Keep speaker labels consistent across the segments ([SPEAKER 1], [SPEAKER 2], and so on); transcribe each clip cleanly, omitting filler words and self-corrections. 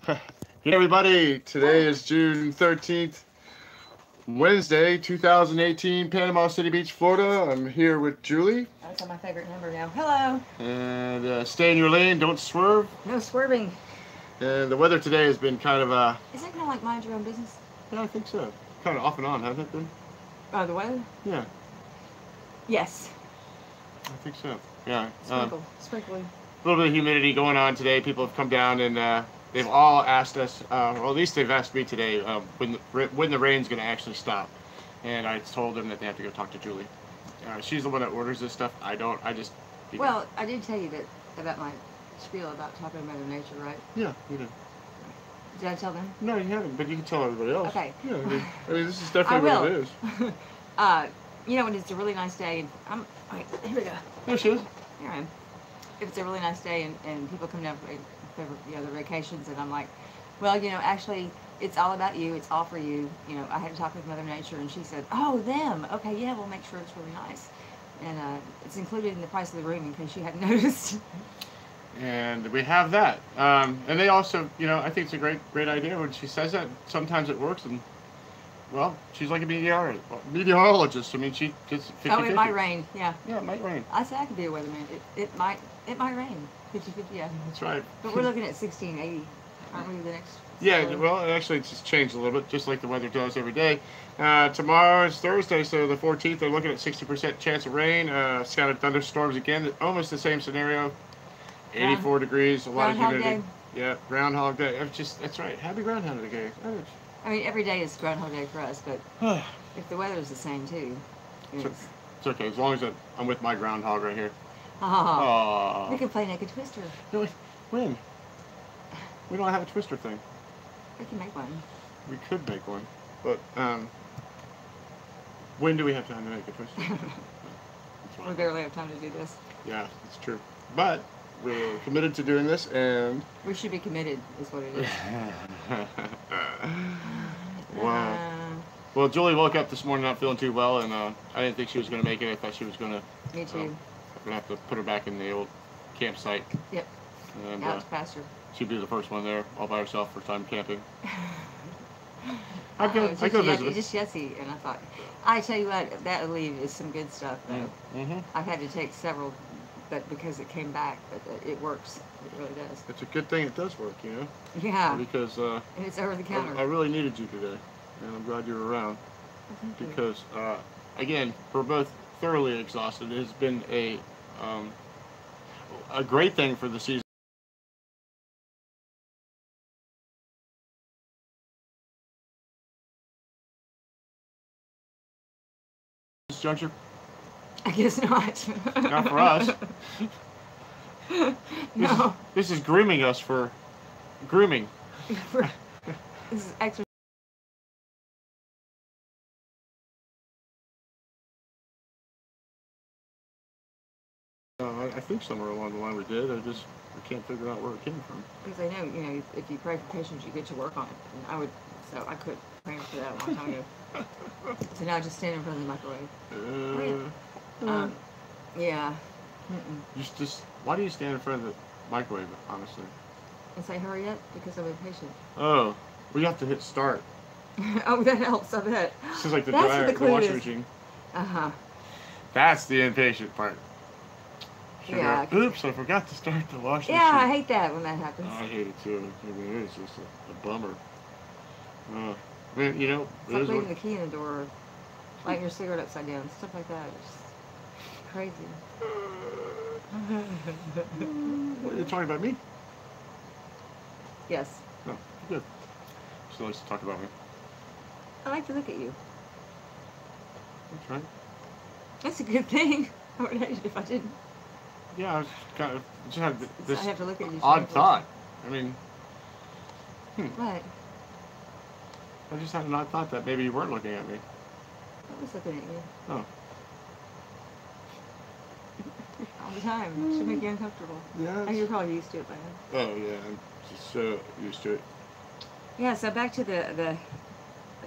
[SPEAKER 1] Hey everybody, today is June 13th, Wednesday, 2018, Panama City Beach, Florida. I'm here with Julie.
[SPEAKER 2] That's my favorite number now. Hello.
[SPEAKER 1] And stay in your lane, don't swerve.
[SPEAKER 2] No swerving.
[SPEAKER 1] And the weather today has been kind of,
[SPEAKER 2] Isn't it kind of like mind your own business?
[SPEAKER 1] yeah, I think so. Kind of off and on, hasn't it been?
[SPEAKER 2] The weather?
[SPEAKER 1] Yeah,
[SPEAKER 2] Yes.
[SPEAKER 1] I think so. Yeah.
[SPEAKER 2] Sprinkly.
[SPEAKER 1] A little bit of humidity going on today. People have come down and they've all asked us, or at least they've asked me today, when the rain's going to actually stop. And I told them that they have to go talk to Julie. She's the one that orders this stuff. I don't. I just.
[SPEAKER 2] Well, I did tell you that about my spiel about talking to Mother Nature, right?
[SPEAKER 1] Yeah, you did.
[SPEAKER 2] Did I tell them?
[SPEAKER 1] No, you haven't, but you can tell everybody else.
[SPEAKER 2] Okay.
[SPEAKER 1] Yeah, I mean this is definitely what it is.
[SPEAKER 2] You know, when it's a really nice day, and wait, here we go.
[SPEAKER 1] There she is.
[SPEAKER 2] Here I am. If it's a really nice day and people come down for their vacations, and I'm like, well, actually, it's all about you. It's all for you. I had to talk with Mother Nature, and she said, oh, them. Okay, yeah, we'll make sure it's really nice. And it's included in the price of the room in case you hadn't noticed.
[SPEAKER 1] And we have that. And they also, I think it's a great idea when she says that. Sometimes it works, and well, she's like a meteorologist. I mean, she gets 50-50.
[SPEAKER 2] Oh, it might rain. Yeah.
[SPEAKER 1] Yeah, it might rain.
[SPEAKER 2] I said I could be a weatherman. It might rain. 50-50. Yeah.
[SPEAKER 1] That's right.
[SPEAKER 2] But we're looking at 1680, aren't we? The next.
[SPEAKER 1] Yeah. Well, actually, it's just changed a little bit, just like the weather does every day. Tomorrow is Thursday, so the 14th. They're looking at 60% chance of rain. Scattered thunderstorms again. Almost the same scenario. 84 degrees, a lot of humidity.
[SPEAKER 2] Day.
[SPEAKER 1] Yeah, Groundhog Day. That's right. Happy Groundhog Day.
[SPEAKER 2] I mean, every day is Groundhog Day for us, but if the weather is the same too,
[SPEAKER 1] it's okay as long as I'm with my groundhog right here.
[SPEAKER 2] Oh, we can play Naked Twister.
[SPEAKER 1] Really? When? We don't have a Twister thing.
[SPEAKER 2] We can make one.
[SPEAKER 1] We could make one, but when do we have time to make a Twister?
[SPEAKER 2] We barely have time to do this.
[SPEAKER 1] Yeah, it's true. But we're committed to doing this, and
[SPEAKER 2] we should be committed, is what it is.
[SPEAKER 1] Wow. Well, Julie woke up this morning not feeling too well, and I didn't think she was going to make it. I thought she was going to.
[SPEAKER 2] Me too.
[SPEAKER 1] I'm going to have to put her back in the old campsite.
[SPEAKER 2] Yep.
[SPEAKER 1] And,
[SPEAKER 2] out to pasture.
[SPEAKER 1] She'd be the first one there, all by herself, first time camping.
[SPEAKER 2] I go visit. Just Yessie, and I thought, I tell you what, that leave is some good stuff, though.
[SPEAKER 1] Mm-hmm.
[SPEAKER 2] I've had to take several, but because it came back, but it works. It really does.
[SPEAKER 1] It's a good thing it does work,
[SPEAKER 2] Yeah.
[SPEAKER 1] Because
[SPEAKER 2] and it's over the counter.
[SPEAKER 1] I really needed you today, and I'm glad you were around. Because again, we're both thoroughly exhausted. It has been a great thing for the season. This juncture.
[SPEAKER 2] I guess not.
[SPEAKER 1] Not for us.
[SPEAKER 2] No.
[SPEAKER 1] This is grooming us for grooming.
[SPEAKER 2] This is exercise.
[SPEAKER 1] I think somewhere along the line we did. I can't figure out where it came from.
[SPEAKER 2] Because I know, if you pray for patience, you get to work on it. And I quit praying for that a long time ago. So now I just stand in front of the microwave. Yeah.
[SPEAKER 1] Just why do you stand in front of the microwave, honestly?
[SPEAKER 2] And say hurry up because I'm impatient.
[SPEAKER 1] Oh, we have to hit start.
[SPEAKER 2] Oh, that helps, I bet.
[SPEAKER 1] This is like the dryer, the washing machine.
[SPEAKER 2] Uh-huh.
[SPEAKER 1] That's the impatient part.
[SPEAKER 2] Yeah.
[SPEAKER 1] Oops, I forgot to start the washing machine.
[SPEAKER 2] Yeah, I hate that when that happens.
[SPEAKER 1] Oh, I hate it too. I mean, it's just a bummer. I mean,
[SPEAKER 2] it's like leaving the key in the door, or lighting your cigarette upside down, stuff like that. It's crazy.
[SPEAKER 1] What, are you talking about me?
[SPEAKER 2] Yes.
[SPEAKER 1] No, good. She likes to talk about me.
[SPEAKER 2] I like to look at you.
[SPEAKER 1] That's right.
[SPEAKER 2] That's a good thing. I would hate it if I didn't.
[SPEAKER 1] Yeah, I was kind of just had this
[SPEAKER 2] I have to look at you
[SPEAKER 1] odd thought. I mean,
[SPEAKER 2] What?
[SPEAKER 1] I just had an odd thought that maybe you weren't looking at me.
[SPEAKER 2] I was looking at you.
[SPEAKER 1] Oh.
[SPEAKER 2] All the time. It should make you uncomfortable.
[SPEAKER 1] Yeah.
[SPEAKER 2] And you're probably used to it by now.
[SPEAKER 1] Oh yeah, I'm just so used to it.
[SPEAKER 2] Yeah. So back to the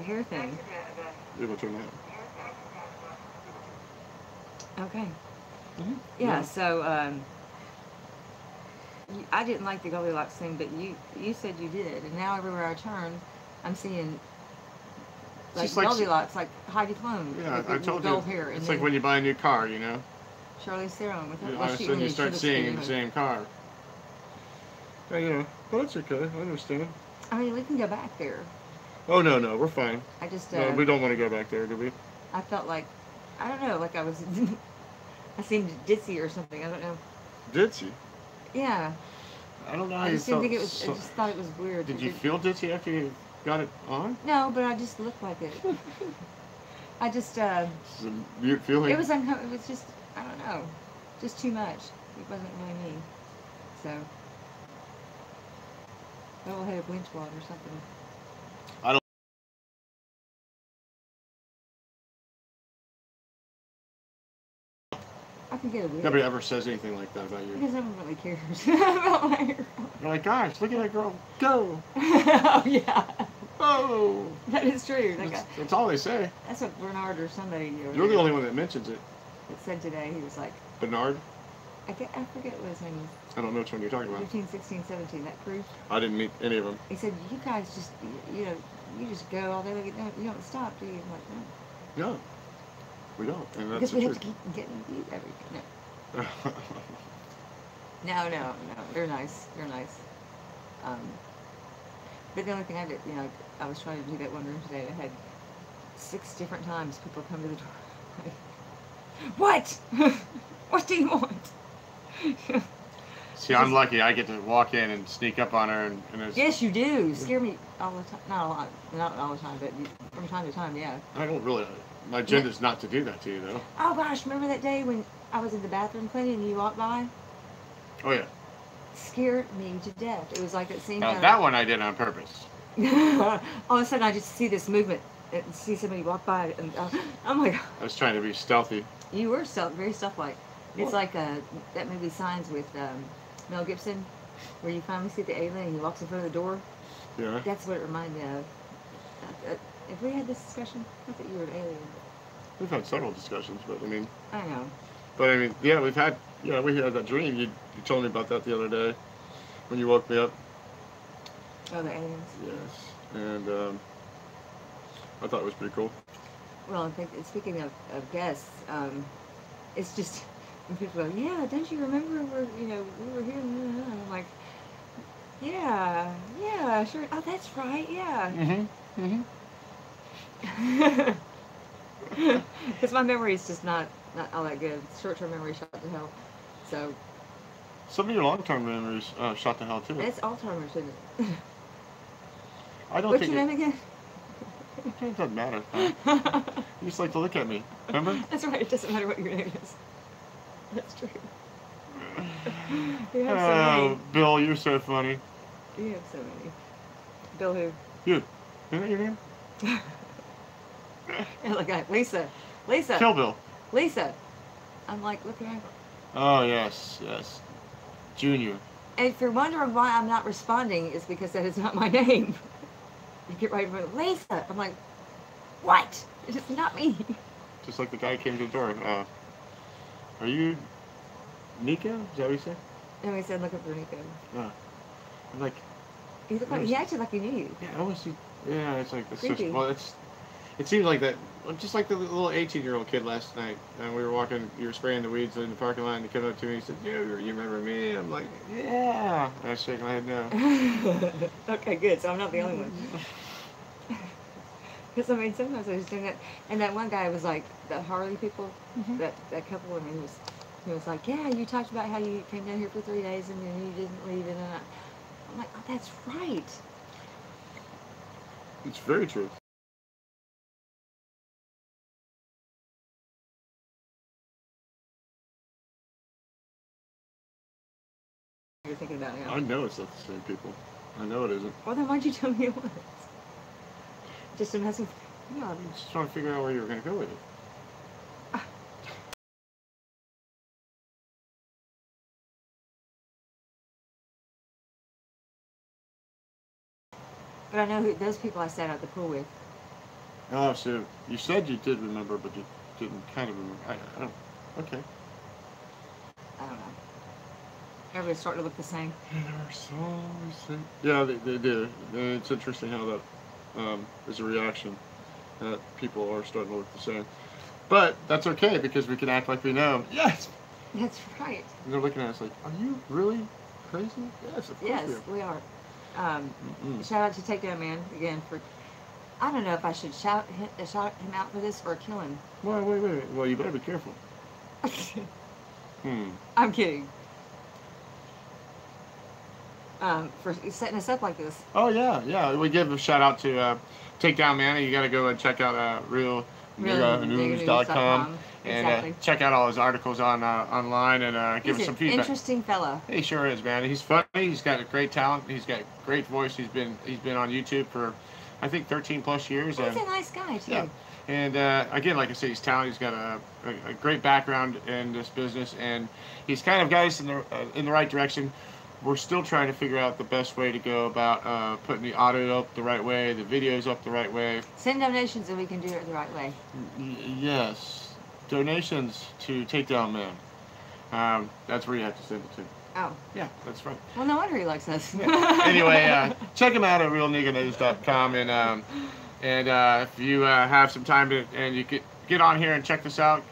[SPEAKER 2] hair thing.
[SPEAKER 1] You will turn that.
[SPEAKER 2] Okay.
[SPEAKER 1] Mm-hmm.
[SPEAKER 2] Yeah. So I didn't like the Goldilocks thing, but you said you did, and now everywhere I turn, I'm seeing
[SPEAKER 1] It's
[SPEAKER 2] like
[SPEAKER 1] just like
[SPEAKER 2] Goldilocks, like Heidi Klum,
[SPEAKER 1] yeah, I
[SPEAKER 2] with
[SPEAKER 1] told you.
[SPEAKER 2] gold hair, and
[SPEAKER 1] It's
[SPEAKER 2] then
[SPEAKER 1] like when you buy a new car, you know.
[SPEAKER 2] Charlize Theron with her.
[SPEAKER 1] All
[SPEAKER 2] Well,
[SPEAKER 1] of a
[SPEAKER 2] she
[SPEAKER 1] sudden you
[SPEAKER 2] she
[SPEAKER 1] start
[SPEAKER 2] looks
[SPEAKER 1] seeing
[SPEAKER 2] good
[SPEAKER 1] the
[SPEAKER 2] anyway.
[SPEAKER 1] same car. Yeah, you know, but it's okay. I understand.
[SPEAKER 2] I mean, we can go back there.
[SPEAKER 1] Oh no, we're fine.
[SPEAKER 2] I just
[SPEAKER 1] No, we don't want to go back there, do we?
[SPEAKER 2] I felt like I don't know, like I was I seemed ditzy or something. I don't know.
[SPEAKER 1] Ditzy.
[SPEAKER 2] Yeah,
[SPEAKER 1] I don't know how
[SPEAKER 2] I
[SPEAKER 1] you
[SPEAKER 2] just didn't
[SPEAKER 1] felt.
[SPEAKER 2] think it was. I just thought it was weird.
[SPEAKER 1] Did you feel ditzy after you got it on?
[SPEAKER 2] No, but I just looked like it. I just.
[SPEAKER 1] It's a mute feeling.
[SPEAKER 2] It was uncomfortable. It was just. I don't know. Just too much. It wasn't really me. So. I'll hit a bleach wad or something.
[SPEAKER 1] I don't.
[SPEAKER 2] I can get a wig.
[SPEAKER 1] Nobody ever says anything like that about you.
[SPEAKER 2] Because no one really cares about my hair.
[SPEAKER 1] You're like, gosh, look at that girl. Go.
[SPEAKER 2] Oh yeah.
[SPEAKER 1] Oh.
[SPEAKER 2] That is true. Like,
[SPEAKER 1] That's all they say.
[SPEAKER 2] that's what Bernard or somebody.
[SPEAKER 1] You're the only one that mentions it.
[SPEAKER 2] Said today. He was like,
[SPEAKER 1] Bernard?
[SPEAKER 2] I forget what his name was.
[SPEAKER 1] I don't know which one you're talking about.
[SPEAKER 2] 15, 16, 17. That crew.
[SPEAKER 1] I didn't meet any of them.
[SPEAKER 2] He said, you guys just, you know, you just go all day. You don't stop, do you? I'm like, no.
[SPEAKER 1] No. We don't. And that's
[SPEAKER 2] Because we
[SPEAKER 1] the
[SPEAKER 2] have to
[SPEAKER 1] truth.
[SPEAKER 2] keep getting you everything. No. No. They're nice. They're nice. But the only thing I did, you know, I was trying to do that one room today. I had 6 different times people come to the door. Like, what? What do you want?
[SPEAKER 1] See, I'm lucky. I get to walk in and sneak up on her, and it's,
[SPEAKER 2] Yes, you do. Scare me all the time. Not a lot. Not all the time, but from time to time, yeah.
[SPEAKER 1] I don't really. My agenda's not to do that to you, though.
[SPEAKER 2] Oh gosh, remember that day when I was in the bathroom cleaning and you walked by?
[SPEAKER 1] Oh yeah.
[SPEAKER 2] Scared me to death. It was like that scene.
[SPEAKER 1] Now that one I did on purpose.
[SPEAKER 2] All of a sudden, I just see this movement and see somebody walk by, and oh my god.
[SPEAKER 1] I was trying to be stealthy.
[SPEAKER 2] You were very stuff-like. It's like that movie Signs with Mel Gibson, where you finally see the alien and he walks in front of the door.
[SPEAKER 1] Yeah.
[SPEAKER 2] That's what it reminded me of. Have we had this discussion? I thought you were an alien.
[SPEAKER 1] We've had several discussions, but I mean.
[SPEAKER 2] I know.
[SPEAKER 1] But I mean, yeah, we had that dream. You told me about that the other day when you woke me up.
[SPEAKER 2] Oh, the aliens.
[SPEAKER 1] Yes, and I thought it was pretty cool.
[SPEAKER 2] Well, I think speaking of guests, it's just when people go, yeah, don't you remember we were here? And I'm like, yeah, sure. Oh, that's right, yeah. Because my memory is just not all that good. Short-term memory shot to hell. So.
[SPEAKER 1] Some of your long-term memories shot to hell too.
[SPEAKER 2] It's Alzheimer's, isn't it?
[SPEAKER 1] I don't
[SPEAKER 2] What's
[SPEAKER 1] think
[SPEAKER 2] your name again?
[SPEAKER 1] It doesn't matter. You just like to look at me. Remember?
[SPEAKER 2] That's right. It doesn't matter what your name is. That's true. You have so many.
[SPEAKER 1] Bill, you're so funny.
[SPEAKER 2] You have so many. Bill who?
[SPEAKER 1] You. Isn't that your name?
[SPEAKER 2] And look at Lisa.
[SPEAKER 1] Kill Bill.
[SPEAKER 2] Lisa. I'm like, look at her.
[SPEAKER 1] Oh, yes. Junior.
[SPEAKER 2] And if you're wondering why I'm not responding, it's because that is not my name. You get right in Lisa. I'm like, what? It's not me.
[SPEAKER 1] Just like the guy who came to the door. Are you Nicko? Is that what you said?
[SPEAKER 2] And we said, looking for Nicko.
[SPEAKER 1] I'm like.
[SPEAKER 2] He acted like he knew you.
[SPEAKER 1] Yeah, I almost see. Yeah, it's like this.
[SPEAKER 2] Creepy.
[SPEAKER 1] Well, it seems like that. Just like the little 18-year-old kid last night. And we were walking. You were spraying the weeds in the parking lot, and he came up to me. He said, "You remember me?" I'm like, "Yeah." And I was shaking my head no.
[SPEAKER 2] Okay, good. So I'm not the only one. Because I mean, sometimes I was doing that, and that one guy was like the Harley people, that couple, and he was like, yeah, you talked about how you came down here for 3 days and then you didn't leave, and then I'm like, oh, that's right.
[SPEAKER 1] It's very true.
[SPEAKER 2] You're thinking about it.
[SPEAKER 1] I know it's not the same people. I know it isn't.
[SPEAKER 2] Well, then why'd you tell me it was? Just to mess with.
[SPEAKER 1] No, I'm just trying to figure out where you were going to go with it.
[SPEAKER 2] But I know who those people I sat at the pool with.
[SPEAKER 1] Oh, so you said you did remember, but you didn't kind of remember. I don't. Okay.
[SPEAKER 2] I don't know. Everybody's starting to look the same.
[SPEAKER 1] They're so sick. Yeah, they do. And it's interesting how that is a reaction that people are starting to look the same. But that's okay because we can act like we know. Yes.
[SPEAKER 2] That's right.
[SPEAKER 1] And they're looking at us like, "Are you really crazy?" Yes, of course
[SPEAKER 2] Yes, we are. Shout out to Takedown Man again for. I don't know if I should shout him out for this or kill him.
[SPEAKER 1] Well, wait. Well, you better be careful.
[SPEAKER 2] I'm kidding. For setting us up like this.
[SPEAKER 1] Oh yeah. We give a shout out to Takedown Man. You got to go and check out realnews.com and
[SPEAKER 2] exactly.
[SPEAKER 1] Check out all his articles on online and give us some feedback.
[SPEAKER 2] Interesting fella.
[SPEAKER 1] He sure is, man. He's funny. He's got a great talent. He's got a great voice. He's been on YouTube for I think 13 plus years.
[SPEAKER 2] He's a nice guy too.
[SPEAKER 1] Yeah. And again, like I said, he's talented. He's got a great background in this business, and he's kind of got us in the right direction. We're still trying to figure out the best way to go about putting the audio up the right way, the videos up the right way.
[SPEAKER 2] Send donations and we can do it the right way.
[SPEAKER 1] Yes. Donations to Takedown Man. That's where you have to send it to.
[SPEAKER 2] Oh.
[SPEAKER 1] Yeah, that's right.
[SPEAKER 2] Well, no wonder he likes us.
[SPEAKER 1] Yeah. Anyway, check him out at realnigganews.com, and if you have some time and you could get on here and check this out,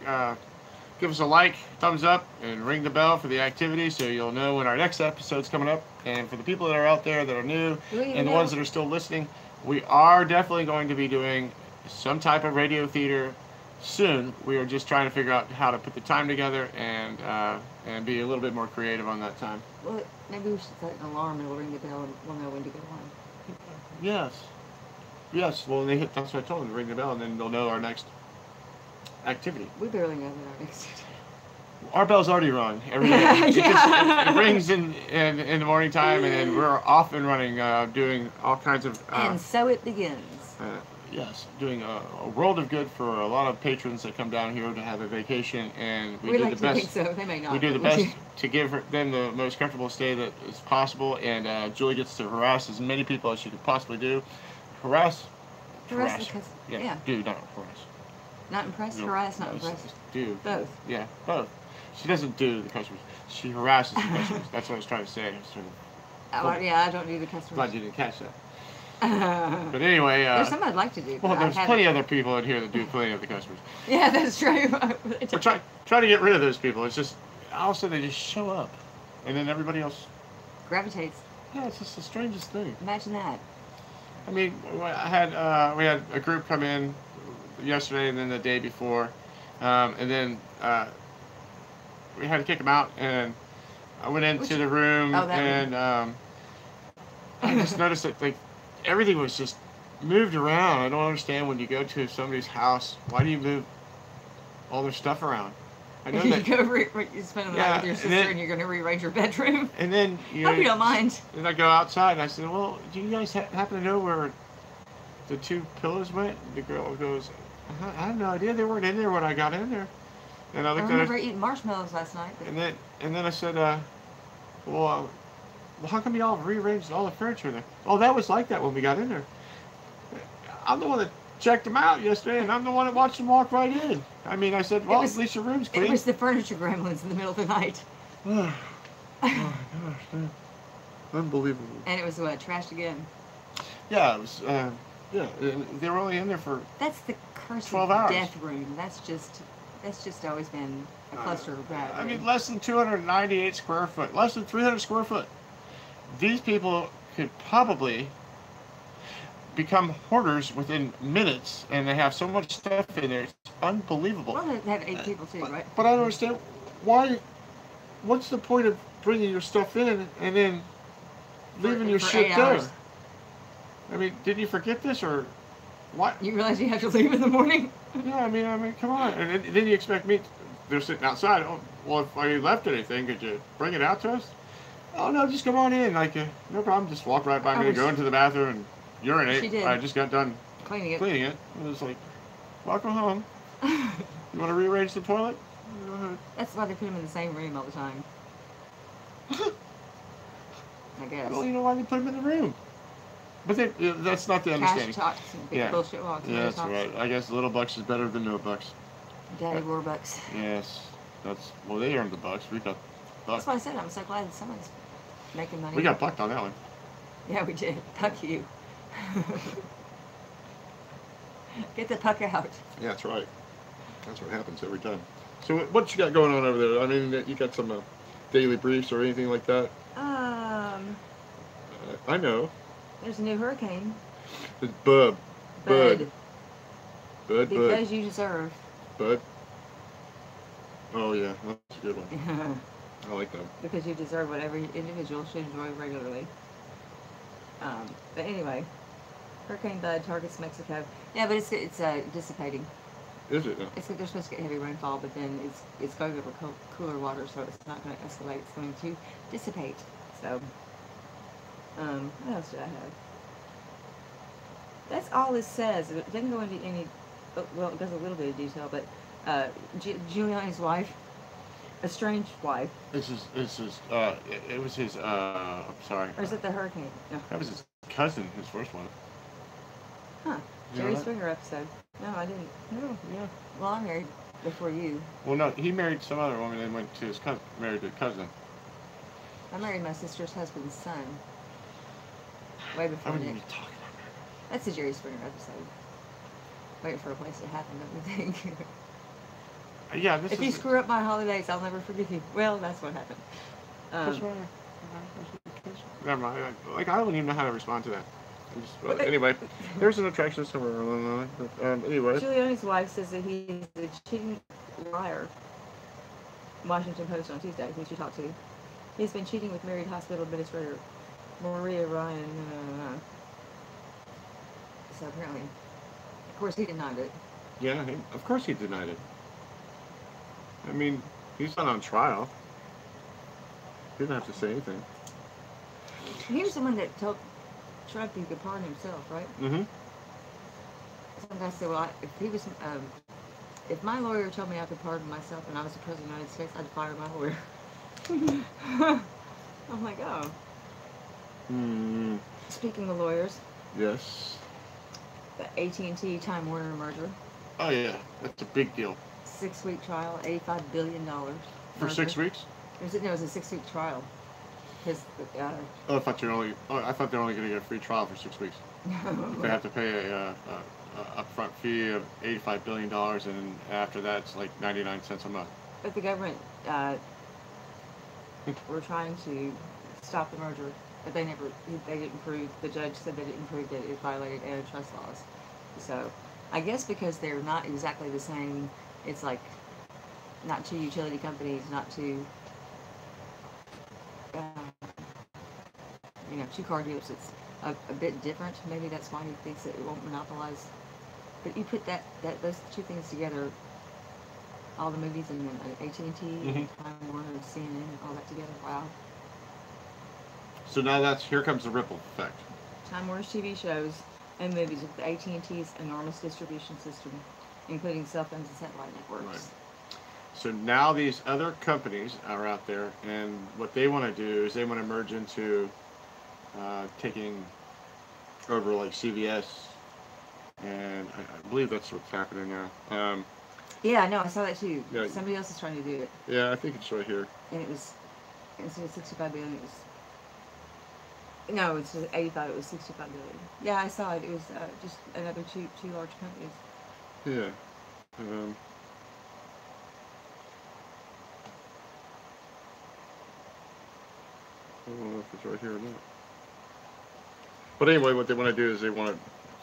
[SPEAKER 1] give us a like, thumbs up, and ring the bell for the activity so you'll know when our next episode's coming up. And for the people that are out there that are new and the ones that are still listening, we are definitely going to be doing some type of radio theater soon. We are just trying to figure out how to put the time together and be a little bit more creative on that time.
[SPEAKER 2] Well, maybe we should set an alarm and we'll ring the bell and we'll know when to go on.
[SPEAKER 1] Yes. Well, that's what I told them, to ring the bell, and then they'll know our next activity.
[SPEAKER 2] We barely know when our next activity.
[SPEAKER 1] Our bell's already rung every day. It rings in the morning time, and then we're off and running, doing all kinds of.
[SPEAKER 2] And so it begins.
[SPEAKER 1] Yes, doing a world of good for a lot of patrons that come down here to have a vacation, and we do
[SPEAKER 2] like
[SPEAKER 1] the best.
[SPEAKER 2] Think so. They may not.
[SPEAKER 1] We do the best to give them the most comfortable stay that is possible, and Julie gets to harass as many people as she could possibly do. Harass. Yeah. Do not harass.
[SPEAKER 2] Not impressed? No, harass, not impressed?
[SPEAKER 1] Do.
[SPEAKER 2] Both.
[SPEAKER 1] Yeah, both. She doesn't do the customers. She harasses the customers. That's what I was trying to say.
[SPEAKER 2] Yeah, I don't do the customers.
[SPEAKER 1] Glad you didn't catch that. But anyway...
[SPEAKER 2] there's some I'd like to do.
[SPEAKER 1] Well, there's plenty of other people in here that do plenty of the customers.
[SPEAKER 2] Yeah, that's true.
[SPEAKER 1] We're trying to get rid of those people. It's just, all of a sudden they just show up. And then everybody else...
[SPEAKER 2] gravitates.
[SPEAKER 1] Yeah, it's just the strangest thing.
[SPEAKER 2] Imagine that.
[SPEAKER 1] I mean, we had a group come in yesterday and then the day before, and then we had to kick them out, and I went into the room, and I just noticed that like everything was just moved around. I don't understand when you go to somebody's house, why do you move all their stuff around? I know that
[SPEAKER 2] you spend the night with your sister and you're going to rearrange your bedroom.
[SPEAKER 1] And then
[SPEAKER 2] hope you don't mind.
[SPEAKER 1] And I go outside and I said, well, do you guys happen to know where the two pillows went? And the girl goes, I have no idea. They weren't in there when I got in there. And I
[SPEAKER 2] remember eating marshmallows last night.
[SPEAKER 1] And then I said, well, how come y'all rearranged all the furniture there? Oh, that was like that when we got in there. I'm the one that checked them out yesterday, and I'm the one that watched them walk right in. I mean, I said, well, at least your room's clean.
[SPEAKER 2] It was the furniture gremlins in the middle of the night.
[SPEAKER 1] Oh my gosh, man. Unbelievable.
[SPEAKER 2] And it was what, trashed again?
[SPEAKER 1] Yeah, it was, they were only in there for
[SPEAKER 2] That's the curse
[SPEAKER 1] 12
[SPEAKER 2] of
[SPEAKER 1] hours.
[SPEAKER 2] Death room. That's just always been a cluster of bad.
[SPEAKER 1] I mean, less than 298 square foot, less than 300 square foot. These people could probably become hoarders within minutes, and they have so much stuff in there. It's unbelievable.
[SPEAKER 2] Well, they have 8 people too, right?
[SPEAKER 1] But I don't understand why. What's the point of bringing your stuff in and then leaving your shit there? I mean, did you forget this or what?
[SPEAKER 2] You realize you have to leave in the morning?
[SPEAKER 1] Yeah, I mean, come on. And then you expect me? They're sitting outside. Oh, well, if I left anything, could you bring it out to us? Oh no, just come on in. Like, no problem. Just walk right by me, go into the bathroom and urinate.
[SPEAKER 2] She did.
[SPEAKER 1] I just got done
[SPEAKER 2] cleaning it.
[SPEAKER 1] It was like, welcome home. You want to rearrange the toilet? Go ahead.
[SPEAKER 2] That's why they put them in the same room all the time. I guess.
[SPEAKER 1] Well, you know why they put them in the room. But that's not the understanding.
[SPEAKER 2] Cash talks and big bullshit walks.
[SPEAKER 1] Yeah, that's right. I guess little bucks is better than no bucks.
[SPEAKER 2] Daddy Warbucks.
[SPEAKER 1] Yes. Well, they earned the bucks. We got Buck.
[SPEAKER 2] That's why I said I'm so glad someone's making money.
[SPEAKER 1] We got bucked on that one.
[SPEAKER 2] Yeah, we did. Puck you. Get the puck out.
[SPEAKER 1] Yeah, that's right. That's what happens every time. So what you got going on over there? I mean, you got some daily briefs or anything like that? I know.
[SPEAKER 2] There's a new hurricane.
[SPEAKER 1] It's Bud.
[SPEAKER 2] Bud.
[SPEAKER 1] Because
[SPEAKER 2] you deserve.
[SPEAKER 1] Bud. Oh yeah, that's a good one. I like that.
[SPEAKER 2] Because you deserve what every individual should enjoy regularly. But anyway, Hurricane Bud targets Mexico. Yeah, but it's dissipating.
[SPEAKER 1] Is it? No.
[SPEAKER 2] They're supposed to get heavy rainfall, but then it's going over cooler water, so it's not going to escalate. It's going to dissipate. So, what else did I have? That's all it says. It doesn't go into any. Well, it goes a little bit of detail, but Giuliani's wife, estranged wife.
[SPEAKER 1] It was his. I'm sorry.
[SPEAKER 2] Or is it the hurricane? No.
[SPEAKER 1] That was his cousin, his first one.
[SPEAKER 2] Huh. Jerry Springer episode. No, I didn't.
[SPEAKER 1] No, yeah.
[SPEAKER 2] Well, I married before you.
[SPEAKER 1] Well, no, he married some other woman and went to his cousin, married a cousin.
[SPEAKER 2] I married my sister's husband's son. Way before
[SPEAKER 1] What are you
[SPEAKER 2] Nick.
[SPEAKER 1] talking about?
[SPEAKER 2] That's the Jerry Springer episode. Waiting for a place to happen, don't you think?
[SPEAKER 1] Yeah,
[SPEAKER 2] if you screw up my holidays, I'll never forgive you. Well, that's what happened.
[SPEAKER 1] Never mind. Like, I don't even know how to respond to that. Anyway, there's an attraction somewhere along the line. Anyway.
[SPEAKER 2] Giuliani's wife says that he's a cheating liar. Washington Post on Tuesday, who she talked to. He's been cheating with married hospital administrator Maria Ryan. So apparently, of course, he denied it.
[SPEAKER 1] Yeah, of course he denied it. I mean, he's not on trial. He didn't have to say anything.
[SPEAKER 2] He was the one that told Trump he could pardon himself, right?
[SPEAKER 1] Mm-hmm.
[SPEAKER 2] Some guy said, well, if my lawyer told me I could pardon myself when I was the president of the United States, I'd fire my lawyer. I'm like, oh.
[SPEAKER 1] Mm.
[SPEAKER 2] Speaking of lawyers.
[SPEAKER 1] Yes.
[SPEAKER 2] The AT&T Time Warner merger.
[SPEAKER 1] Oh, yeah. That's a big deal.
[SPEAKER 2] 6-week trial, $85 billion.
[SPEAKER 1] For 6 weeks?
[SPEAKER 2] It was a 6-week trial.
[SPEAKER 1] I thought they were only going to get a free trial for 6 weeks. They have to pay a upfront fee of $85 billion, and after that, it's like 99 cents a month.
[SPEAKER 2] But the government were trying to stop the merger, but they didn't prove. The judge said they didn't prove that it violated antitrust laws. So, I guess because they're not exactly the same, it's like not two utility companies, not two. Two car dealers, it's a bit different. Maybe that's why he thinks that it won't monopolize. But you put those two things together, all the movies and AT&T, and Time Warner, and CNN, and all that together. Wow.
[SPEAKER 1] So now here comes the ripple effect.
[SPEAKER 2] Time Warner's TV shows and movies with AT&T's enormous distribution system, including cell phones and satellite networks.
[SPEAKER 1] Right. So now these other companies are out there, and what they want to do is they want to merge into taking over like CVS, and I believe that's what's happening now.
[SPEAKER 2] Yeah, I know. I saw that too.
[SPEAKER 1] Yeah.
[SPEAKER 2] Somebody else is trying to do it.
[SPEAKER 1] Yeah, I think it's right here.
[SPEAKER 2] And it was, instead of 65 billion, it was, no, it's 85. It was 65 billion. Yeah, I saw it. It was just another two large companies.
[SPEAKER 1] Yeah. I don't know if it's right here or not. But anyway, what they want to do is they want to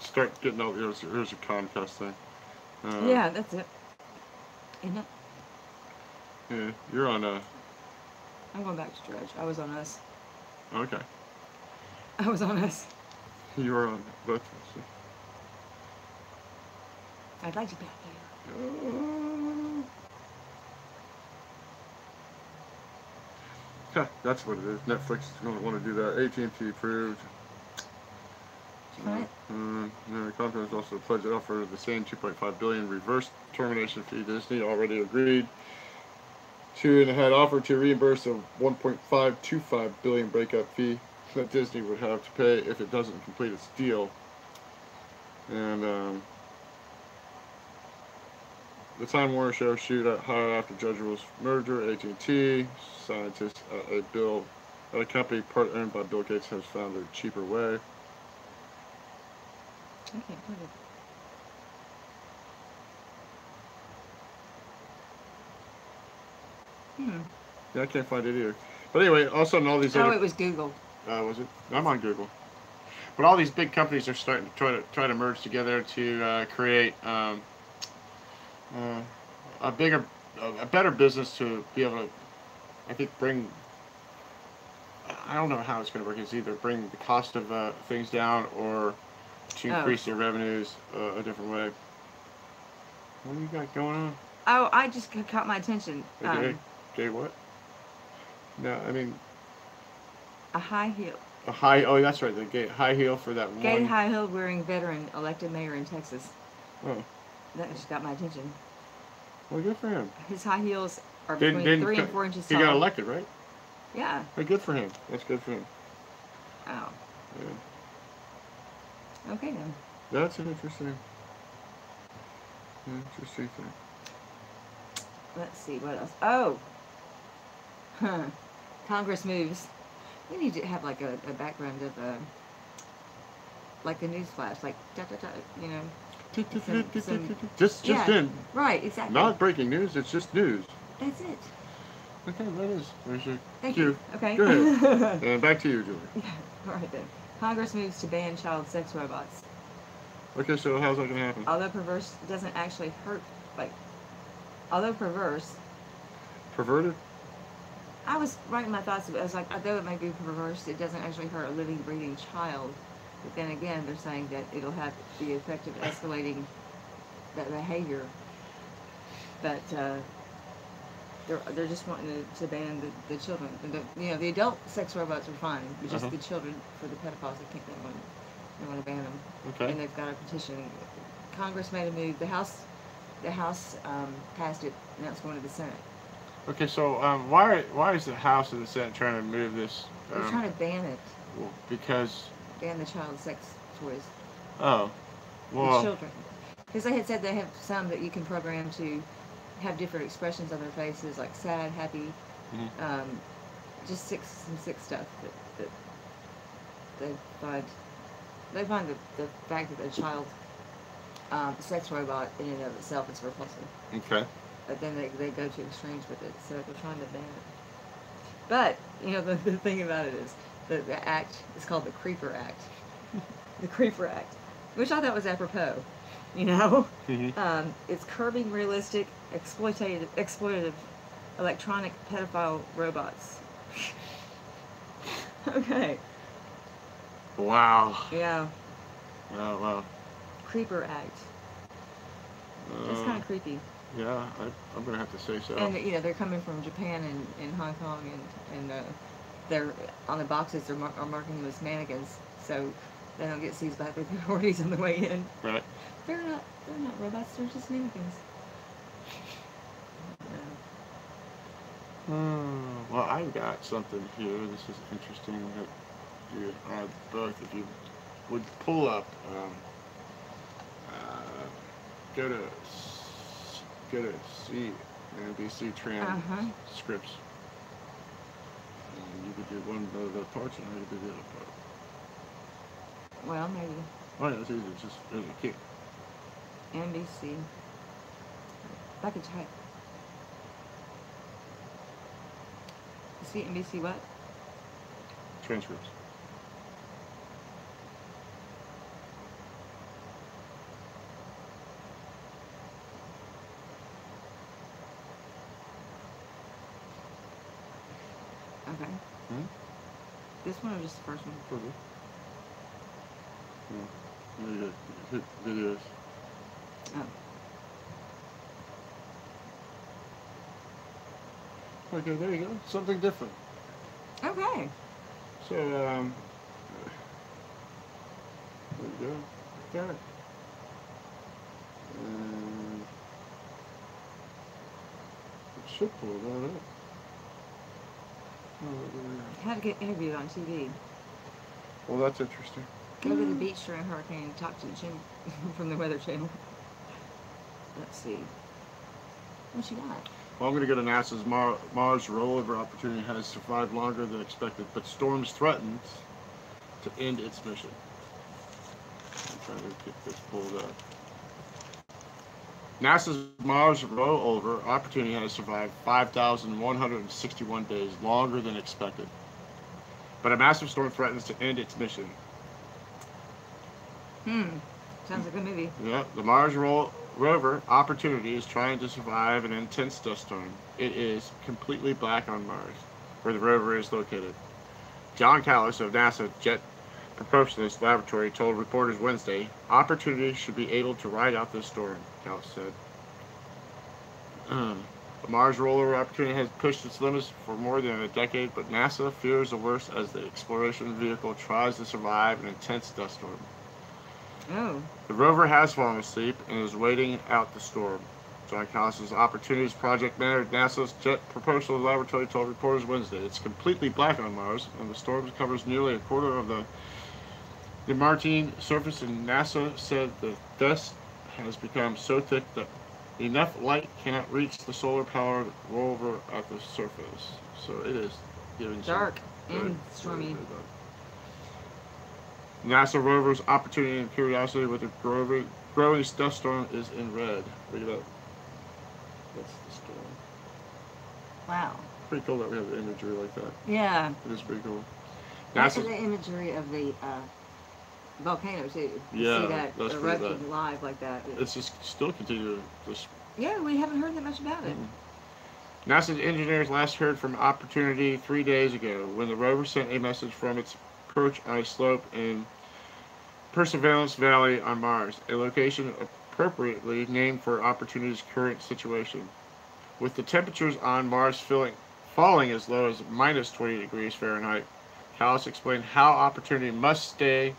[SPEAKER 1] start getting out. Here's a Comcast thing.
[SPEAKER 2] Yeah, that's it. Isn't it?
[SPEAKER 1] Yeah, you're on
[SPEAKER 2] I'm going back to Dredge. I was on Us.
[SPEAKER 1] Okay.
[SPEAKER 2] I was on Us.
[SPEAKER 1] You were on both.
[SPEAKER 2] I'd like to be out
[SPEAKER 1] there. That's what it is. Netflix is going to want to do that. AT&T approved.
[SPEAKER 2] Right.
[SPEAKER 1] Comcast also pledged to offer the same $2.5 billion reverse termination fee. Disney already agreed to and had offered to reimburse a $1.525 billion breakup fee that Disney would have to pay if it doesn't complete its deal. And
[SPEAKER 3] The Time Warner Show shoot hired after Judge Rule's merger. AT&T scientists at a company part owned by Bill Gates has found a cheaper way.
[SPEAKER 2] I can't put it. Hmm.
[SPEAKER 3] Yeah, I can't find it either. But anyway, all of a sudden, all these
[SPEAKER 2] Oh,
[SPEAKER 3] other
[SPEAKER 2] it was Google.
[SPEAKER 1] Was it? I'm on Google. But all these big companies are starting to try to merge together to create uh, a bigger, a better business to be able to, I think, bring. I don't know how it's going to work. It's either bring the cost of things down or to
[SPEAKER 2] Oh.
[SPEAKER 1] increase their revenues a different way. What do you got going on?
[SPEAKER 2] Oh, I just caught my attention.
[SPEAKER 1] Okay, what? No, I mean
[SPEAKER 2] A high heel.
[SPEAKER 1] a high. Oh, that's right. The high heel for that
[SPEAKER 2] Gay
[SPEAKER 1] one.
[SPEAKER 2] high heel wearing veteran elected mayor in Texas.
[SPEAKER 1] Oh,
[SPEAKER 2] That just got my attention.
[SPEAKER 1] well, good for him.
[SPEAKER 2] His high heels are
[SPEAKER 1] Didn't-
[SPEAKER 2] between
[SPEAKER 1] didn't
[SPEAKER 2] 3 and
[SPEAKER 1] co-
[SPEAKER 2] 4 inches
[SPEAKER 1] He
[SPEAKER 2] tall.
[SPEAKER 1] got elected, right?
[SPEAKER 2] Yeah.
[SPEAKER 1] Hey, good for him. That's good for him.
[SPEAKER 2] Oh.
[SPEAKER 1] Yeah.
[SPEAKER 2] Okay then.
[SPEAKER 1] That's an interesting thing.
[SPEAKER 2] Let's see what else. Oh. Huh. Congress moves. We need to have like a background of like a news flash, like da, da, da, you know.
[SPEAKER 1] Just
[SPEAKER 2] Yeah.
[SPEAKER 1] in.
[SPEAKER 2] Right. Exactly.
[SPEAKER 1] Not breaking news. It's just news.
[SPEAKER 2] That's it.
[SPEAKER 1] Okay, that is. There's your
[SPEAKER 2] Thank
[SPEAKER 1] cue.
[SPEAKER 2] you. Okay.
[SPEAKER 1] Go ahead. And back to you, Julie.
[SPEAKER 2] Yeah. All right then. Congress moves to ban child sex robots.
[SPEAKER 1] Okay, so how's that gonna happen?
[SPEAKER 2] Although perverse doesn't actually hurt, like, although perverse,
[SPEAKER 1] Perverted?
[SPEAKER 2] I was writing my thoughts. I was like, although it may be perverse, it doesn't actually hurt a living, breathing child. But then again, they're saying that it'll have the effect of escalating that behavior. But they're just wanting to ban the children. The adult sex robots are fine, but just the children for the pedophiles, they want to ban them.
[SPEAKER 1] Okay.
[SPEAKER 2] And they've got a petition. Congress made a move. The House passed it. Now it's going to the Senate.
[SPEAKER 1] Okay, so why is the House and the Senate trying to move this?
[SPEAKER 2] They're trying to ban it.
[SPEAKER 1] Well, because.
[SPEAKER 2] Ban the child sex toys.
[SPEAKER 1] Oh.
[SPEAKER 2] The
[SPEAKER 1] Well.
[SPEAKER 2] children. Because they had said they have some that you can program to have different expressions on their faces, like sad, happy, just some sick stuff that they find. They find the fact that the child sex robot in and of itself is repulsive.
[SPEAKER 1] Okay.
[SPEAKER 2] But then they go to extremes with it, so they're trying to ban it. But, the thing about it is, the act is called the Creeper Act. The Creeper Act, which I thought was apropos, It's curbing realistic, exploitative electronic pedophile robots. Okay.
[SPEAKER 1] Wow.
[SPEAKER 2] Yeah.
[SPEAKER 1] Wow.
[SPEAKER 2] Creeper Act. It's kind of creepy.
[SPEAKER 1] Yeah, I'm gonna have to say so.
[SPEAKER 2] And they're coming from Japan and Hong Kong, and they're on the boxes. Are marking them as mannequins, so they don't get seized by the authorities on the way in.
[SPEAKER 1] Right.
[SPEAKER 2] They're not robots. They're just mannequins.
[SPEAKER 1] Well, I've got something here. This is interesting. That you both, if you would pull up, go to NBC transcripts. And you could do one of the parts and I could do the other part.
[SPEAKER 2] Well, maybe.
[SPEAKER 1] Oh yeah, it's easy. It's just really kick.
[SPEAKER 2] NBC. If I could type. You see NBC what?
[SPEAKER 1] Transcripts.
[SPEAKER 2] Okay. This one or just the first one?
[SPEAKER 1] Yeah. Hit videos.
[SPEAKER 2] Oh.
[SPEAKER 1] Okay, there you go. Something different.
[SPEAKER 2] Okay.
[SPEAKER 1] So, there you go. Got it. And it should pull that up.
[SPEAKER 2] How to get interviewed on TV.
[SPEAKER 1] Well, that's interesting.
[SPEAKER 2] Go to the beach during a hurricane and talk to Jim from the Weather Channel. Let's see. What you got?
[SPEAKER 3] Well, I'm going to go to NASA's Mars rollover opportunity has survived longer than expected, but storms threatens to end its mission. I'm trying to get this pulled up. NASA's Mars rollover opportunity has survived 5,161 days, longer than expected. But a massive storm threatens to end its mission.
[SPEAKER 2] Sounds like a movie.
[SPEAKER 3] Yeah, the Mars rover Opportunity is trying to survive an intense dust storm. It is completely black on Mars, where the rover is located. John Callis of NASA Jet Propulsion Laboratory told reporters Wednesday, Opportunity should be able to ride out this storm, Callis said. The Mars rover Opportunity has pushed its limits for more than a decade, but NASA fears the worst as the exploration vehicle tries to survive an intense dust storm.
[SPEAKER 2] Oh.
[SPEAKER 3] The rover has fallen asleep and is waiting out the storm. John Callis' Opportunities project manager at NASA's Jet Propulsion Laboratory told reporters Wednesday it's completely black on Mars, and the storm covers nearly a quarter of the Martian surface, and NASA said the dust has become so thick that enough light cannot reach the solar-powered rover at the surface. So it is giving
[SPEAKER 2] dark
[SPEAKER 3] some
[SPEAKER 2] and stormy.
[SPEAKER 3] very dark. NASA rover's Opportunity and Curiosity with the growing dust storm is in red. Look at that. That's the storm.
[SPEAKER 2] Wow.
[SPEAKER 3] Pretty cool that we have the imagery like that.
[SPEAKER 2] Yeah.
[SPEAKER 3] It is pretty cool.
[SPEAKER 2] That's the imagery of the volcano too.
[SPEAKER 3] Yeah,
[SPEAKER 2] See that
[SPEAKER 3] that's pretty
[SPEAKER 2] erupting
[SPEAKER 3] bad.
[SPEAKER 2] live like that.
[SPEAKER 3] It's just still continuing to
[SPEAKER 2] Yeah, we haven't heard that much about it.
[SPEAKER 3] NASA's engineers last heard from Opportunity 3 days ago when the rover sent a message from its perch on a slope in Perseverance Valley on Mars, a location appropriately named for Opportunity's current situation. With the temperatures on Mars falling as low as minus 20 degrees Fahrenheit, Callis explained how Opportunity must stay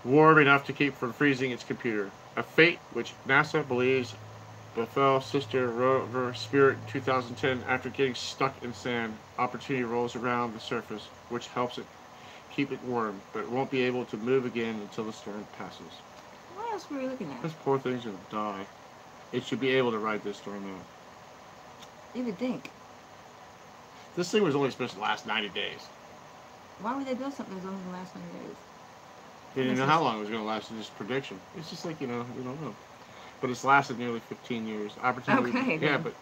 [SPEAKER 3] warm enough to keep from freezing its computer, a fate which NASA believes befell sister rover Spirit in 2010 after getting stuck in sand. Opportunity rolls around the surface, which helps it keep it warm, but it won't be able to move again until the storm passes.
[SPEAKER 2] What else were we looking at?
[SPEAKER 3] This poor thing's gonna die. It should be able to ride this storm out.
[SPEAKER 2] You would think.
[SPEAKER 3] This thing was only supposed to last 90 days.
[SPEAKER 2] Why would they build something that's only going to last 90 days?
[SPEAKER 3] They didn't know how long it was going to last in this prediction. It's just like, you don't know. But it's lasted nearly 15 years. Opportunity,
[SPEAKER 2] Okay,
[SPEAKER 3] yeah,
[SPEAKER 2] then.
[SPEAKER 3] but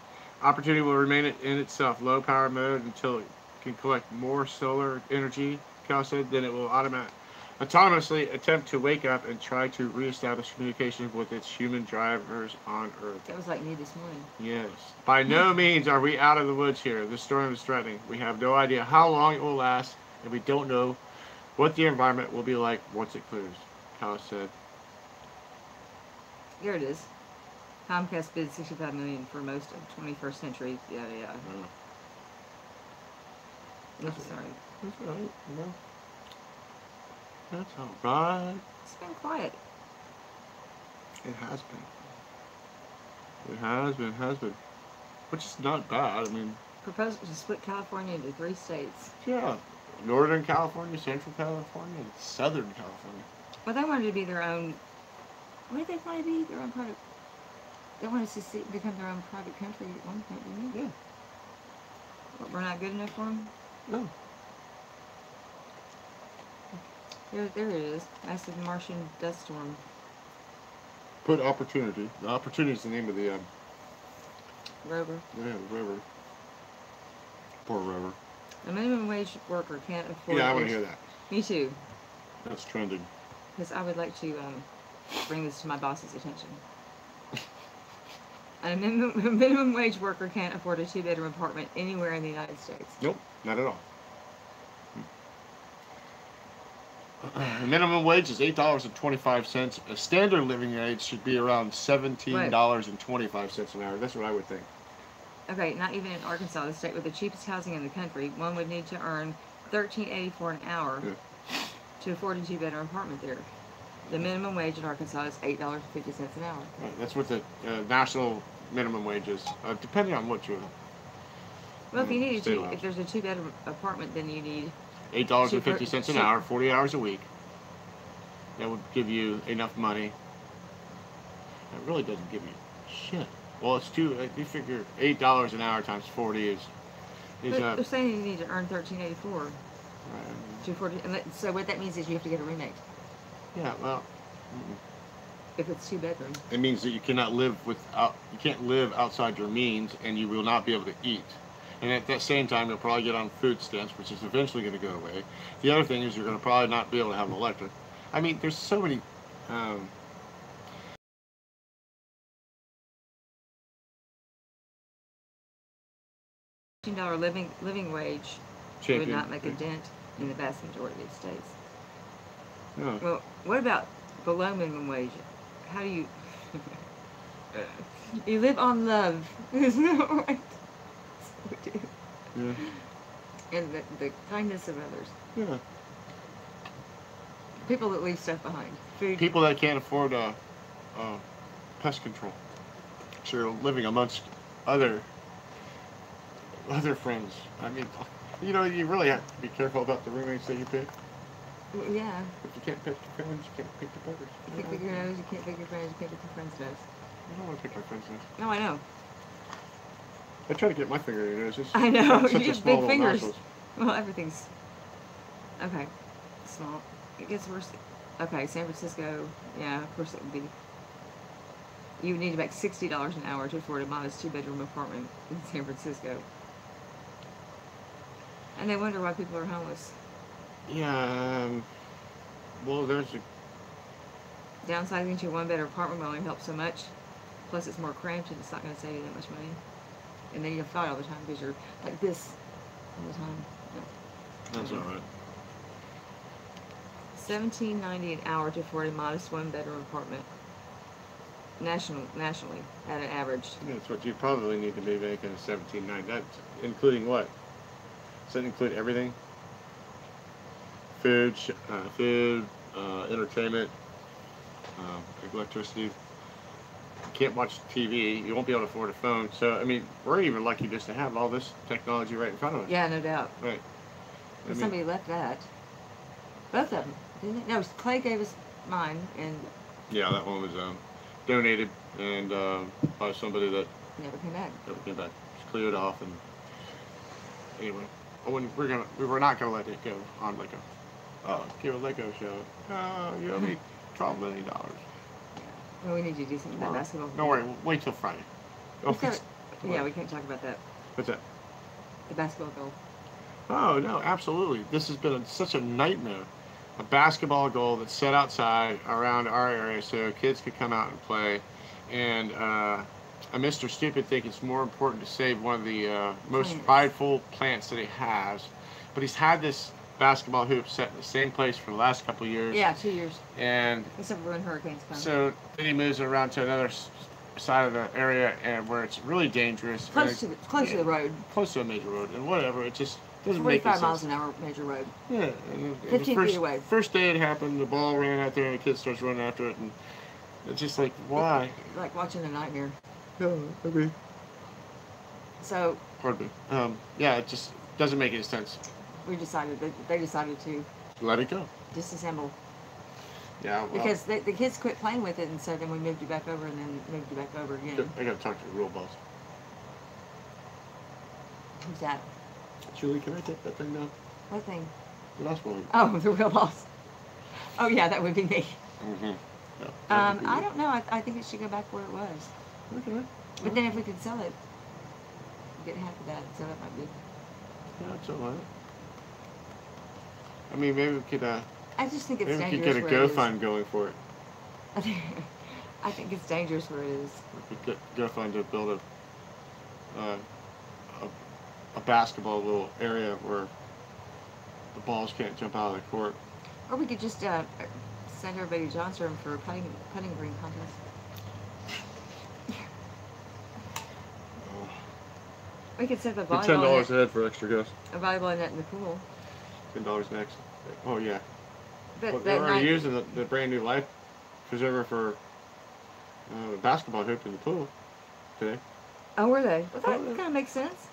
[SPEAKER 3] Opportunity will remain in itself low power mode until it can collect more solar energy, Cal said. Then it will autonomously attempt to wake up and try to reestablish communication with its human drivers on Earth.
[SPEAKER 2] That was like me this morning.
[SPEAKER 3] Yes. By no means are we out of the woods here. This storm is threatening. We have no idea how long it will last, and we don't know what the environment will be like once it clears, Callis said.
[SPEAKER 2] Here it is. Comcast bid $65 million for most of 21st century. Yada yada. Sorry.
[SPEAKER 3] That's all right, That's all right.
[SPEAKER 2] It's been quiet.
[SPEAKER 3] It has been. Which is not bad. I mean,
[SPEAKER 2] Proposal to split California into 3 states.
[SPEAKER 3] yeah. Northern California, Central California, and Southern California.
[SPEAKER 2] Well, they wanted to be their own. What did they want to be? Their own private. They wanted to become their own private country at one point, didn't they?
[SPEAKER 3] Yeah.
[SPEAKER 2] But we're not good enough for them?
[SPEAKER 3] No.
[SPEAKER 2] There it is. Massive Martian dust storm.
[SPEAKER 3] Put Opportunity. The Opportunity is the name of the,
[SPEAKER 2] Rover.
[SPEAKER 3] yeah, the river. Poor river.
[SPEAKER 2] A minimum wage worker can't afford.
[SPEAKER 3] Yeah, I want to hear that.
[SPEAKER 2] Me too.
[SPEAKER 3] That's trending.
[SPEAKER 2] Because I would like to bring this to my boss's attention. A minimum wage worker can't afford a 2-bedroom apartment anywhere in the United States.
[SPEAKER 3] Nope, not at all. The minimum wage is $8.25. A standard living wage should be around $17.25 an hour. That's what I would think.
[SPEAKER 2] Okay, not even in Arkansas, the state with the cheapest housing in the country, one would need to earn $13.84 an hour to afford a 2-bedroom apartment there. The minimum wage in Arkansas is $8.50 an hour.
[SPEAKER 3] Right, that's what the national minimum wage is, depending on what you're.
[SPEAKER 2] Well, if you need
[SPEAKER 3] state
[SPEAKER 2] a
[SPEAKER 3] laws.
[SPEAKER 2] if there's a 2-bedroom apartment, then you need
[SPEAKER 3] $8.50 an hour, 40 hours a week. That would give you enough money. It really doesn't give you shit.
[SPEAKER 1] Well, it's you figure $8 an hour times 40 is
[SPEAKER 2] But they're saying you need to earn $13.84.
[SPEAKER 1] uh,
[SPEAKER 2] 240. So what that means is you have to get a roommate
[SPEAKER 1] yeah. Well,
[SPEAKER 2] if it's 2 bedroom.
[SPEAKER 1] it means that you cannot live you can't live outside your means, and you will not be able to eat. And at that same time, you'll probably get on food stamps, which is eventually going to go away. The other thing is you're going to probably not be able to have electric. I mean, there's so many.
[SPEAKER 2] $15 living wage would not make a dent in the vast majority of states.
[SPEAKER 1] No.
[SPEAKER 2] Well, what about below minimum wage? How do you? You live on love, isn't that right?
[SPEAKER 1] Yeah.
[SPEAKER 2] And the kindness of others.
[SPEAKER 1] Yeah.
[SPEAKER 2] People that leave stuff behind. Food.
[SPEAKER 1] People that can't afford pest control. So you're living amongst other friends. I mean, you know, you really have to be careful about the roommates that you pick.
[SPEAKER 2] Yeah.
[SPEAKER 1] If you can't pick your friends, you can't pick your brothers.
[SPEAKER 2] You can't pick your nose, you can't pick your friends, you can't pick your friends' nose.
[SPEAKER 1] I don't want to pick my friends' nose.
[SPEAKER 2] No, I know.
[SPEAKER 1] I try to get my finger in your nose.
[SPEAKER 2] I know,
[SPEAKER 1] Such
[SPEAKER 2] you
[SPEAKER 1] a
[SPEAKER 2] have
[SPEAKER 1] small
[SPEAKER 2] big
[SPEAKER 1] little
[SPEAKER 2] fingers.
[SPEAKER 1] nostrils.
[SPEAKER 2] Well, everything's... Okay. Small. It gets worse. Okay, San Francisco. Yeah, of course it would be. You would need to make $60 an hour to afford a modest 2-bedroom apartment in San Francisco. And they wonder why people are homeless.
[SPEAKER 1] Yeah, well, there's a...
[SPEAKER 2] Downsizing to a 1-bedroom apartment will only help so much. Plus, it's more cramped and it's not going to save you that much money. And then you fight all the time because you're like this all the time. No.
[SPEAKER 1] That's all right.
[SPEAKER 2] $17.90 an hour to afford a modest 1-bedroom apartment. Nationally, at an average.
[SPEAKER 1] That's what you probably need to be making, $17.90. That's including what? Does that include everything? Food, entertainment, electricity. You can't watch TV. You won't be able to afford a phone. So, I mean, we're even lucky just to have all this technology right in front of us.
[SPEAKER 2] Yeah, no doubt.
[SPEAKER 1] Right.
[SPEAKER 2] But somebody left that. Both of them, didn't they? No, Clay gave us mine, and
[SPEAKER 1] yeah, that one was donated and by somebody that
[SPEAKER 2] never came back.
[SPEAKER 1] never came back. Just cleared off, and anyway, we were not gonna let it go on like a give a Lego show. You owe me $12 million.
[SPEAKER 2] Well, we need you to do something about basketball.
[SPEAKER 1] Don't worry, wait till Friday.
[SPEAKER 2] Yeah, we can't talk about that.
[SPEAKER 1] What's that?
[SPEAKER 2] The basketball goal.
[SPEAKER 1] Oh no, absolutely. This has been such a nightmare. A basketball goal that's set outside around our area so kids could come out and play. And a Mr. Stupid thinks it's more important to save one of the most prideful plants that he has. But he's had this basketball hoop set in the same place for the last couple of years.
[SPEAKER 2] Yeah, 2 years.
[SPEAKER 1] And
[SPEAKER 2] except for when hurricanes come.
[SPEAKER 1] So then he moves it around to another side of the area and where it's really dangerous.
[SPEAKER 2] Close to the road.
[SPEAKER 1] Close to a major road. And whatever, it just doesn't make sense.
[SPEAKER 2] 45 miles an hour major road.
[SPEAKER 1] Yeah.
[SPEAKER 2] 15 feet away.
[SPEAKER 1] First day it happened, the ball ran out there and the kid starts running after it. And it's just like, why?
[SPEAKER 2] Like watching a nightmare.
[SPEAKER 1] Yeah, maybe.
[SPEAKER 2] So.
[SPEAKER 1] Pardon me. Yeah, it just doesn't make any sense.
[SPEAKER 2] We decided, they decided to
[SPEAKER 1] let it go.
[SPEAKER 2] Disassemble.
[SPEAKER 1] Yeah, well,
[SPEAKER 2] because the kids quit playing with it, and so then we moved it back over, and then moved it back over again.
[SPEAKER 1] I gotta talk to the real boss.
[SPEAKER 2] Who's that?
[SPEAKER 1] Julie, can I take that thing down?
[SPEAKER 2] What thing?
[SPEAKER 1] The last one.
[SPEAKER 2] Oh, the real boss. Oh yeah, that would be me.
[SPEAKER 1] Mm-hmm.
[SPEAKER 2] Yeah, I don't know. I think it should go back where it was.
[SPEAKER 1] Okay.
[SPEAKER 2] But then if we could sell it, get half of that, so that might be.
[SPEAKER 1] Yeah, that's all right. I mean, maybe we could.
[SPEAKER 2] I just think it's
[SPEAKER 1] maybe
[SPEAKER 2] dangerous.
[SPEAKER 1] We could get a GoFund going for it.
[SPEAKER 2] I think it's dangerous where it is.
[SPEAKER 1] We could get GoFund to build a basketball little area where the balls can't jump out of the court.
[SPEAKER 2] Or we could just send everybody to John's room for a putting green contest. We could set up a volleyball
[SPEAKER 1] $10 a head for extra guests.
[SPEAKER 2] A volleyball net in the pool.
[SPEAKER 1] $10 next. Oh yeah.
[SPEAKER 2] But
[SPEAKER 1] well, they're already using the brand new life preserver for the basketball hoop in the pool today.
[SPEAKER 2] Oh, were they? Well, that kind of makes sense.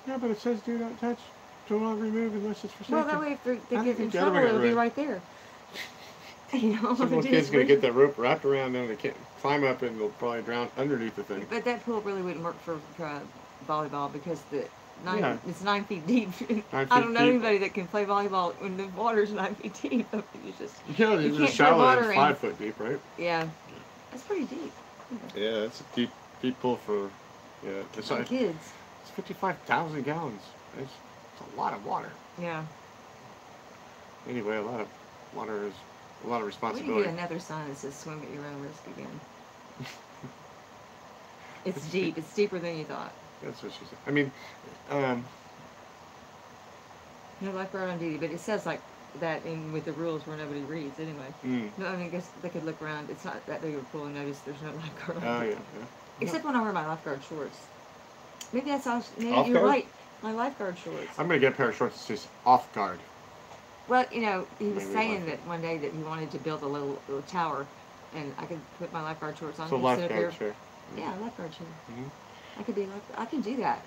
[SPEAKER 1] Yeah, but it says do not touch, do not remove unless it's for safety.
[SPEAKER 2] Well, that way if they get in trouble, it'll be right there. You know,
[SPEAKER 3] Some little
[SPEAKER 2] just
[SPEAKER 3] kid's gonna
[SPEAKER 2] reach-
[SPEAKER 3] get that rope wrapped around them. They can't climb up and they'll probably drown underneath the thing.
[SPEAKER 2] But that pool really wouldn't work for volleyball because
[SPEAKER 3] Yeah.
[SPEAKER 2] it's 9 feet deep.
[SPEAKER 3] 9
[SPEAKER 2] I
[SPEAKER 3] feet
[SPEAKER 2] don't know
[SPEAKER 3] deep.
[SPEAKER 2] anybody that can play volleyball when the water's 9 feet deep. You just
[SPEAKER 3] You know,
[SPEAKER 2] You
[SPEAKER 3] the
[SPEAKER 2] can't
[SPEAKER 3] shallow
[SPEAKER 2] put
[SPEAKER 3] end's
[SPEAKER 2] water in.
[SPEAKER 3] 5 foot deep, right?
[SPEAKER 2] yeah, that's pretty deep.
[SPEAKER 3] Yeah, it's a deep pool for. Yeah, it's
[SPEAKER 2] For
[SPEAKER 3] like
[SPEAKER 2] kids.
[SPEAKER 3] it's 55,000 gallons. It's a lot of water.
[SPEAKER 2] Yeah.
[SPEAKER 3] Anyway, a lot of water is a lot of
[SPEAKER 2] We need to
[SPEAKER 3] responsibility.
[SPEAKER 2] get another sign that says "Swim at your own risk" again. It's deep. It's deeper than you thought.
[SPEAKER 3] That's what she said. I mean,
[SPEAKER 2] No lifeguard on duty, but it says like that in with the rules where nobody reads anyway. No, I mean, I guess they could look around. It's not that big of a pool and notice there's no lifeguard on
[SPEAKER 3] oh
[SPEAKER 2] duty.
[SPEAKER 3] yeah.
[SPEAKER 2] Except when I wear my lifeguard shorts. Maybe that's all. Maybe
[SPEAKER 3] Off
[SPEAKER 2] you're
[SPEAKER 3] guard?
[SPEAKER 2] right. My lifeguard shorts.
[SPEAKER 3] I'm gonna get a pair of shorts that says off guard.
[SPEAKER 2] Well, you know, he was
[SPEAKER 3] Maybe
[SPEAKER 2] saying
[SPEAKER 3] lifeguard.
[SPEAKER 2] that one day that he wanted to build a little tower, and I could put my lifeguard shorts on.
[SPEAKER 3] So
[SPEAKER 2] and sit up
[SPEAKER 3] lifeguard
[SPEAKER 2] there.
[SPEAKER 3] chair.
[SPEAKER 2] Yeah, lifeguard chair.
[SPEAKER 3] Mhm.
[SPEAKER 2] I could be I can do that.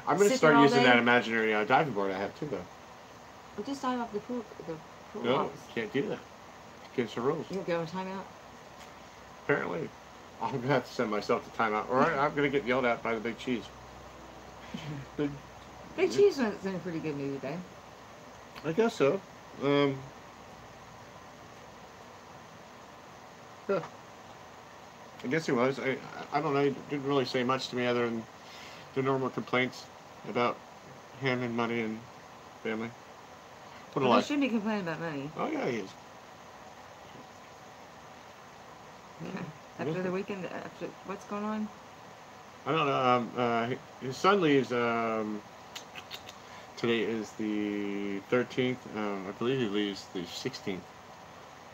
[SPEAKER 3] I'm gonna
[SPEAKER 2] Sit
[SPEAKER 3] start
[SPEAKER 2] there all
[SPEAKER 3] using
[SPEAKER 2] day.
[SPEAKER 3] that imaginary diving board I have too, though.
[SPEAKER 2] We'll just dive off the pool. The pool
[SPEAKER 3] No,
[SPEAKER 2] walls.
[SPEAKER 3] can't do that. Against the rules.
[SPEAKER 2] You'll go in timeout.
[SPEAKER 3] Apparently, I'm gonna have to send myself to timeout, or I'm gonna get yelled at by the big cheese. Big,
[SPEAKER 2] Big Cheese was in a pretty good mood today.
[SPEAKER 3] I guess so. Yeah. I guess he was. I don't know. He didn't really say much to me other than the normal complaints about him and money and family. What a
[SPEAKER 2] Well, they
[SPEAKER 3] life.
[SPEAKER 2] shouldn't be complaining about money.
[SPEAKER 3] Oh yeah, he is.
[SPEAKER 2] After the weekend, after what's going on?
[SPEAKER 3] I don't know. His son leaves. Today is the 13th. I believe he leaves the 16th,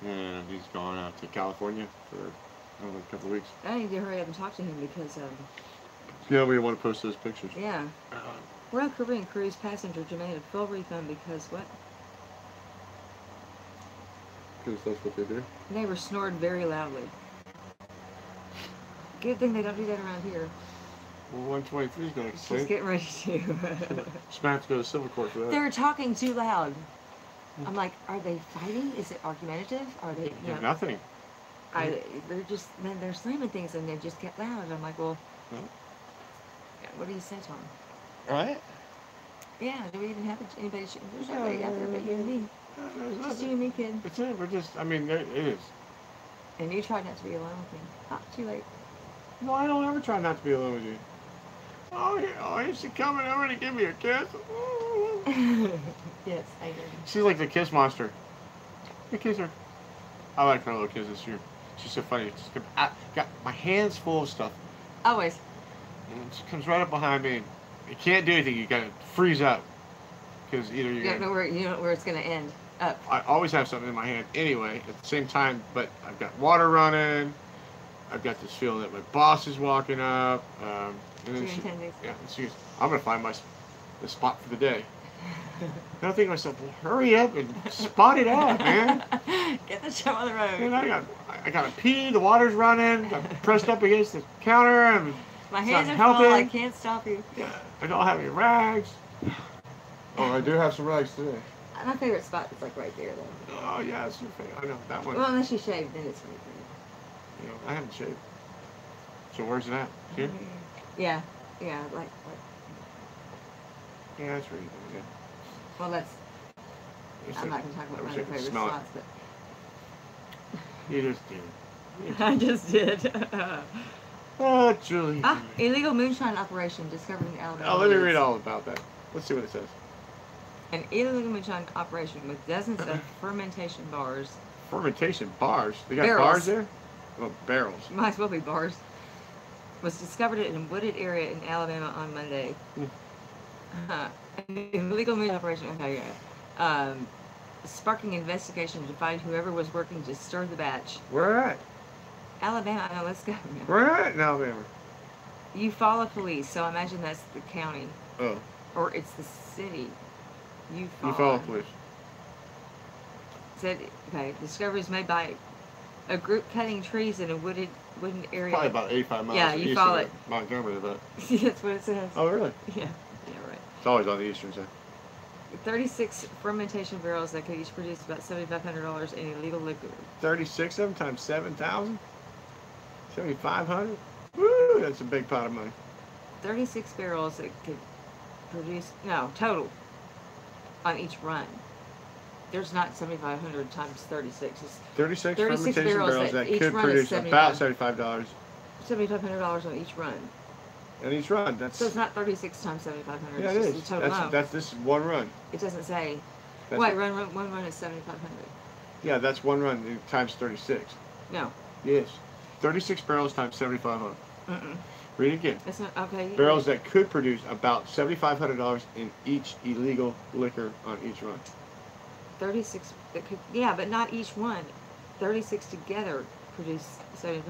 [SPEAKER 3] and he's going out to California for a couple of weeks.
[SPEAKER 2] I need to hurry up and talk to him because,
[SPEAKER 3] Yeah, we want to post those pictures.
[SPEAKER 2] yeah. Royal Caribbean cruise passenger demanded full refund because what?
[SPEAKER 3] Because that's what they do.
[SPEAKER 2] They were snored very loudly. Good thing they don't do that around here.
[SPEAKER 3] Well, 123 is going to
[SPEAKER 2] She's
[SPEAKER 3] complain.
[SPEAKER 2] getting ready to.
[SPEAKER 3] She's going to have to go to civil court for that.
[SPEAKER 2] They're talking too loud. I'm like, are they fighting? Is it argumentative? Are they, you know,
[SPEAKER 3] Nothing.
[SPEAKER 2] they're just, man, they're slamming things and they just get loud. And I'm like, well,
[SPEAKER 3] No.
[SPEAKER 2] what do you say to them?
[SPEAKER 3] Right?
[SPEAKER 2] Yeah, do we even have anybody? There's nobody out there but you and me.
[SPEAKER 3] There's
[SPEAKER 2] Just you
[SPEAKER 3] nothing.
[SPEAKER 2] and me, kid.
[SPEAKER 3] It's it. We're just, I mean, it is.
[SPEAKER 2] And you tried not to be alone with me. Not too late.
[SPEAKER 3] No, I don't ever try not to be alone with you. Oh, is she coming over to give me a kiss?
[SPEAKER 2] Yes, I do.
[SPEAKER 3] She's like the kiss monster. You kiss her. I like her little kisses. She's so funny. I got my hands full of stuff.
[SPEAKER 2] Always.
[SPEAKER 3] And she comes right up behind me. And you can't do anything. You gotta freeze up. Because either
[SPEAKER 2] You don't know where it's gonna end. Up.
[SPEAKER 3] I always have something in my hand anyway at the same time, but I've got water running. I've got this feeling that my boss is walking up. And then
[SPEAKER 2] Two attendings.
[SPEAKER 3] yeah, and she goes, I'm gonna find the spot for the day. And I think to myself, well, hurry up and spot it out, man.
[SPEAKER 2] Get the show on the road.
[SPEAKER 3] And I gotta pee. The water's running. I'm pressed up against the counter, and
[SPEAKER 2] My
[SPEAKER 3] it's
[SPEAKER 2] hands
[SPEAKER 3] not
[SPEAKER 2] are full. I
[SPEAKER 3] helping.
[SPEAKER 2] can't stop you.
[SPEAKER 3] I don't have any rags. Oh, I do have some rags today.
[SPEAKER 2] My favorite spot is like right there, though.
[SPEAKER 3] Oh yeah, that's your favorite. I know that one.
[SPEAKER 2] Well, unless you shave, then it's right there.
[SPEAKER 3] You know, I haven't shaved. So where's it at? Here?
[SPEAKER 2] Yeah, like.
[SPEAKER 3] Yeah, that's where you go.
[SPEAKER 2] Well, that's.
[SPEAKER 3] Yeah.
[SPEAKER 2] I'm not gonna talk about
[SPEAKER 3] I
[SPEAKER 2] my
[SPEAKER 3] wish I
[SPEAKER 2] other
[SPEAKER 3] could
[SPEAKER 2] favorite
[SPEAKER 3] smell it.
[SPEAKER 2] spots,
[SPEAKER 3] You just did.
[SPEAKER 2] but I just did.
[SPEAKER 3] Oh, Julie.
[SPEAKER 2] Illegal moonshine operation discovered in Alabama.
[SPEAKER 3] Oh, let me
[SPEAKER 2] woods.
[SPEAKER 3] read all about that. Let's see what it says.
[SPEAKER 2] An illegal moonshine operation with dozens of fermentation bars.
[SPEAKER 3] Fermentation bars. They got
[SPEAKER 2] Barrels.
[SPEAKER 3] bars there? Oh, barrels.
[SPEAKER 2] Might as well be bars. Was discovered in a wooded area in Alabama on Monday. An illegal moonshine operation. Okay, yeah. Sparking investigation to find whoever was working to stir the batch.
[SPEAKER 3] Where at?
[SPEAKER 2] Alabama. No, let's go.
[SPEAKER 3] Where at in Alabama?
[SPEAKER 2] Eufaula Police. So I imagine that's the county,
[SPEAKER 3] Oh,
[SPEAKER 2] or it's the city.
[SPEAKER 3] you follow police.
[SPEAKER 2] Said, okay, discoveries made by a group cutting trees in a wooden area.
[SPEAKER 3] Probably about 85 miles
[SPEAKER 2] Yeah, you
[SPEAKER 3] east
[SPEAKER 2] follow
[SPEAKER 3] of
[SPEAKER 2] it.
[SPEAKER 3] Montgomery, but...
[SPEAKER 2] That's what it says.
[SPEAKER 3] Oh, really?
[SPEAKER 2] Yeah, right.
[SPEAKER 3] It's always on the eastern side.
[SPEAKER 2] 36 fermentation barrels that could each produce about $7,500 in illegal liquor.
[SPEAKER 3] 36 of them times 7,000? 7,500? Woo, that's a big pot of money.
[SPEAKER 2] 36 barrels that could produce, no, total on each run. There's not 7,500 times 36. It's
[SPEAKER 3] 36
[SPEAKER 2] 36
[SPEAKER 3] fermentation
[SPEAKER 2] barrels
[SPEAKER 3] barrels
[SPEAKER 2] that
[SPEAKER 3] that
[SPEAKER 2] each
[SPEAKER 3] could
[SPEAKER 2] run is
[SPEAKER 3] produce about
[SPEAKER 2] $75.
[SPEAKER 3] $75
[SPEAKER 2] $7,500 on each run.
[SPEAKER 3] in each run. That's,
[SPEAKER 2] So it's not 36 times 7,500.
[SPEAKER 3] yeah,
[SPEAKER 2] it's
[SPEAKER 3] it
[SPEAKER 2] just
[SPEAKER 3] is.
[SPEAKER 2] the total amount.
[SPEAKER 3] That's this is one run.
[SPEAKER 2] It doesn't say.
[SPEAKER 3] That's
[SPEAKER 2] Wait,
[SPEAKER 3] what-
[SPEAKER 2] one run is 7,500.
[SPEAKER 3] Yeah, that's one run times 36.
[SPEAKER 2] No.
[SPEAKER 3] Yes.
[SPEAKER 1] 36 barrels times 7,500.
[SPEAKER 3] Read it again.
[SPEAKER 2] That's not, okay.
[SPEAKER 3] Barrels that could produce about $7,500 in each illegal liquor on each run.
[SPEAKER 2] 36, that could, yeah, but not each one. 36 together produce $7,500.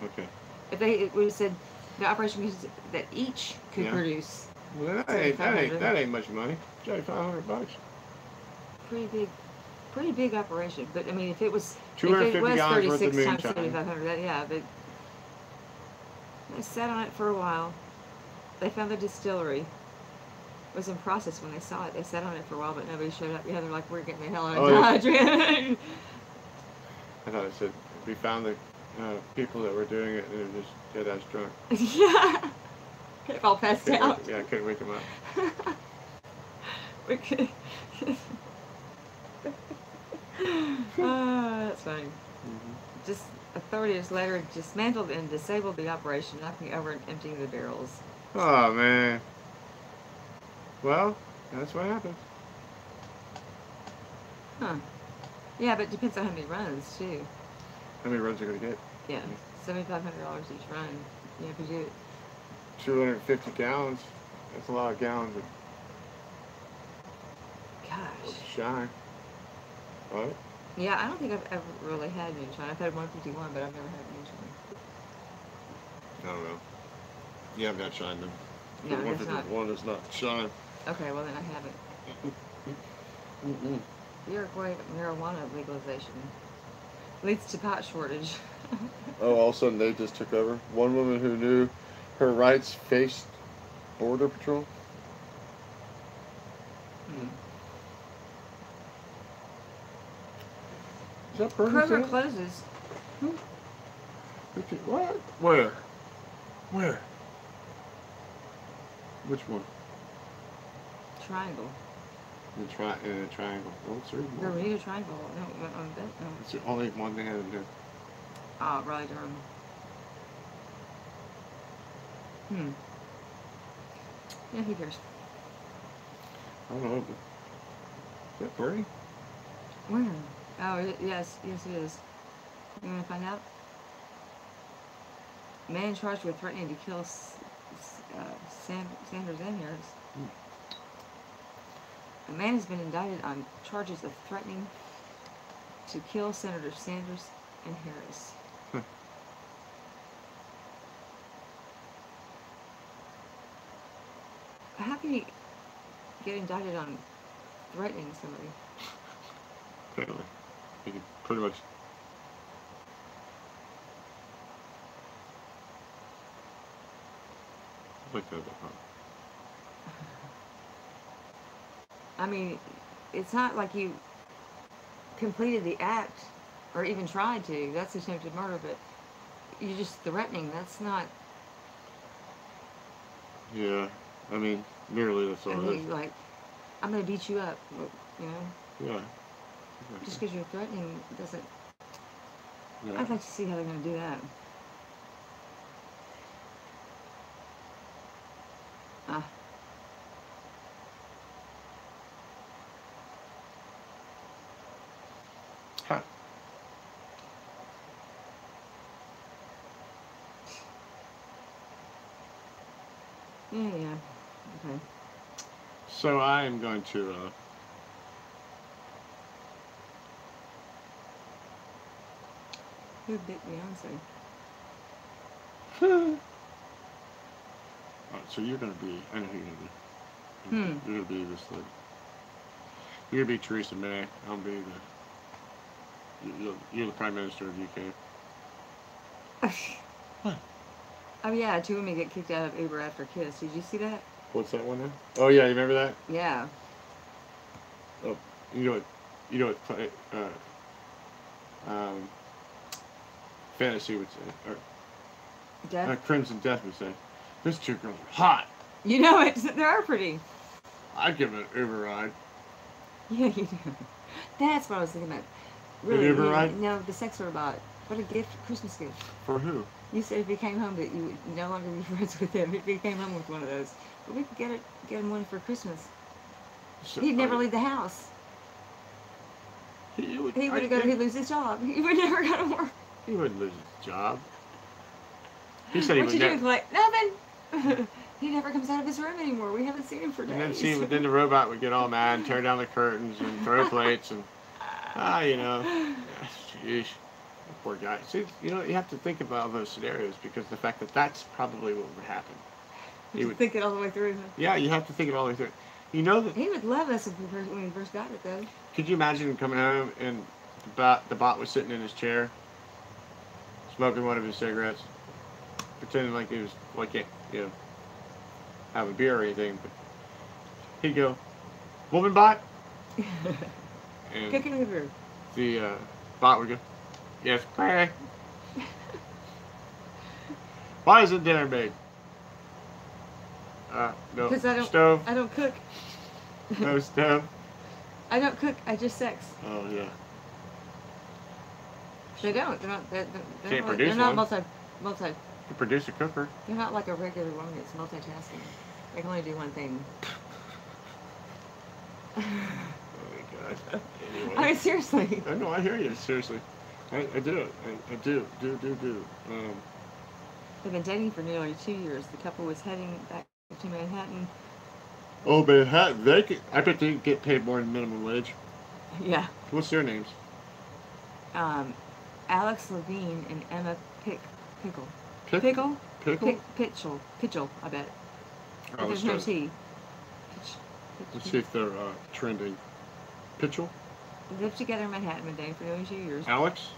[SPEAKER 3] Okay.
[SPEAKER 2] If they, we said the operation that each could
[SPEAKER 3] Yeah.
[SPEAKER 2] produce
[SPEAKER 3] Well, that ain't much money. $7,500.
[SPEAKER 2] pretty big operation. But I mean, if it was
[SPEAKER 3] 250 gallons worth of
[SPEAKER 2] 36 times
[SPEAKER 3] moonshine.
[SPEAKER 2] 7,500, that, yeah, but they sat on it for a while. They found the distillery was in process when they saw it. They sat on it for a while, but nobody showed up. Yeah, they're like, we're getting the hell out of Dodge.
[SPEAKER 3] I thought it said we found the people that were doing it and they're just dead ass drunk.
[SPEAKER 2] Yeah. They've all passed out.
[SPEAKER 3] Yeah, I couldn't wake them up.
[SPEAKER 2] We could. Oh, that's funny. Just authorities later dismantled and disabled the operation, knocking over and emptying the barrels.
[SPEAKER 3] Oh man. Well, that's what happened.
[SPEAKER 2] Huh. Yeah, but it depends on how many runs too.
[SPEAKER 3] How many runs are gonna get?
[SPEAKER 2] Yeah, $7,500 each run. Yeah, if you do it.
[SPEAKER 3] 250 gallons. That's a lot of gallons of
[SPEAKER 2] Gosh.
[SPEAKER 3] shine. Right?
[SPEAKER 2] Yeah, I don't think I've ever really had moonshine. I've had 151, but I've never had moonshine.
[SPEAKER 3] I don't know. You haven't had shine then.
[SPEAKER 2] No, it's not.
[SPEAKER 3] 151 is not shine.
[SPEAKER 2] Okay, well then I haven't. Uruguay marijuana legalization leads to pot shortage.
[SPEAKER 3] Oh, all of a sudden they just took over. One woman who knew her rights faced border patrol. Is that Bernie
[SPEAKER 2] Kroger
[SPEAKER 3] Sanders?
[SPEAKER 2] closes.
[SPEAKER 3] What? Where? Where? Which one?
[SPEAKER 2] Triangle.
[SPEAKER 3] In a triangle. Oh, it's certain.
[SPEAKER 2] Bermuda Triangle. No, on that. No.
[SPEAKER 3] It's the only one they had to do.
[SPEAKER 2] Oh, Raleigh Durham. Yeah, who cares?
[SPEAKER 3] I don't know. Is that Bernie?
[SPEAKER 2] Where? Oh, yes, it is. You want to find out? Man charged with threatening to kill Sanders and Harris. A man has been indicted on charges of threatening to kill Senators Sanders and Harris. How can you get indicted on threatening somebody?
[SPEAKER 3] Apparently. You can pretty much. Like that.
[SPEAKER 2] I mean, it's not like you completed the act or even tried to. That's attempted murder, but you're just threatening. That's not.
[SPEAKER 3] Yeah. I mean, nearly that's all
[SPEAKER 2] I
[SPEAKER 3] it
[SPEAKER 2] mean,
[SPEAKER 3] is.
[SPEAKER 2] like, I'm gonna beat you up. You know,
[SPEAKER 3] Yeah.
[SPEAKER 2] just because you're threatening doesn't.
[SPEAKER 3] Yeah.
[SPEAKER 2] I'd like to see how they're gonna do that. Ah.
[SPEAKER 3] Huh.
[SPEAKER 2] Yeah. Okay.
[SPEAKER 3] So I am going to.
[SPEAKER 2] Who bit Beyonce?
[SPEAKER 3] Alright, so you're going to be. I know who you're going to be. You're going to be this lady. You're going to be Theresa May. I'll be the. You're the Prime Minister of UK. What?
[SPEAKER 2] Oh yeah, 2 women get kicked out of Uber after kiss. Did you see that?
[SPEAKER 3] What's that one now? Oh, yeah, you remember that?
[SPEAKER 2] Yeah.
[SPEAKER 3] Oh, you know what um, fantasy would say, or
[SPEAKER 2] Death.
[SPEAKER 3] Crimson Death would say. Those two girls are hot.
[SPEAKER 2] You know it. They are pretty.
[SPEAKER 3] I'd give it an Uber ride.
[SPEAKER 2] Yeah, you do. That's what I was thinking about. Really,
[SPEAKER 3] Uber ride?
[SPEAKER 2] no, the sex robot. What a gift, Christmas gift.
[SPEAKER 3] For who?
[SPEAKER 2] You said if he came home that you would no longer be friends with him if he came home with one of those. But we could get him one for Christmas.
[SPEAKER 3] So,
[SPEAKER 2] He'd never leave the house.
[SPEAKER 3] He would.
[SPEAKER 2] He would he'd lose his job. He would never go to work.
[SPEAKER 3] He wouldn't lose his job. He said he
[SPEAKER 2] What
[SPEAKER 3] would
[SPEAKER 2] you
[SPEAKER 3] never.
[SPEAKER 2] doing, Clay? Nothing. He never comes out of his room anymore. We haven't seen him for days.
[SPEAKER 3] And then the robot would get all mad and tear down the curtains and throw plates and you know, sheesh, poor guy. See, you know, you have to think about those scenarios because the fact that that's probably what would happen.
[SPEAKER 2] He would think it all the way through.
[SPEAKER 3] Yeah, you have to think it all the way through. You know that
[SPEAKER 2] He would love us when we first got it, though.
[SPEAKER 3] Could you imagine him coming home and the bot was sitting in his chair, smoking one of his cigarettes, pretending like he was like you know, have a beer or anything, but he'd go, "Woman bot," and
[SPEAKER 2] Cooking Uber.
[SPEAKER 3] the bot would go, "Yes, Clay." Why isn't dinner made? No.
[SPEAKER 2] Because
[SPEAKER 3] Stove.
[SPEAKER 2] I don't cook.
[SPEAKER 3] No stove.
[SPEAKER 2] I don't cook. I just sex.
[SPEAKER 3] Oh yeah.
[SPEAKER 2] They don't. They're not.
[SPEAKER 3] Can't produce
[SPEAKER 2] they're not
[SPEAKER 3] one.
[SPEAKER 2] multi.
[SPEAKER 3] You produce a cooker.
[SPEAKER 2] They're not like a regular woman that's multitasking. They can only do one thing.
[SPEAKER 3] Oh my God. Anyway.
[SPEAKER 2] I mean, seriously.
[SPEAKER 3] I know. I hear you. Seriously. I do. I do.
[SPEAKER 2] They've been dating for nearly 2 years. The couple was heading back to Manhattan.
[SPEAKER 3] Oh, Manhattan. I bet they get paid more than minimum wage.
[SPEAKER 2] Yeah.
[SPEAKER 3] What's their names?
[SPEAKER 2] Alex Levine and Emma Pickle.
[SPEAKER 3] Pickle?
[SPEAKER 2] Pickle?
[SPEAKER 3] Pickle?
[SPEAKER 2] Pitchell, I bet.
[SPEAKER 3] Oh,
[SPEAKER 2] But there's no T.
[SPEAKER 3] Let's see if they're trending. Pitchell?
[SPEAKER 2] They lived together in Manhattan, been dating for nearly 2 years.
[SPEAKER 3] Alex?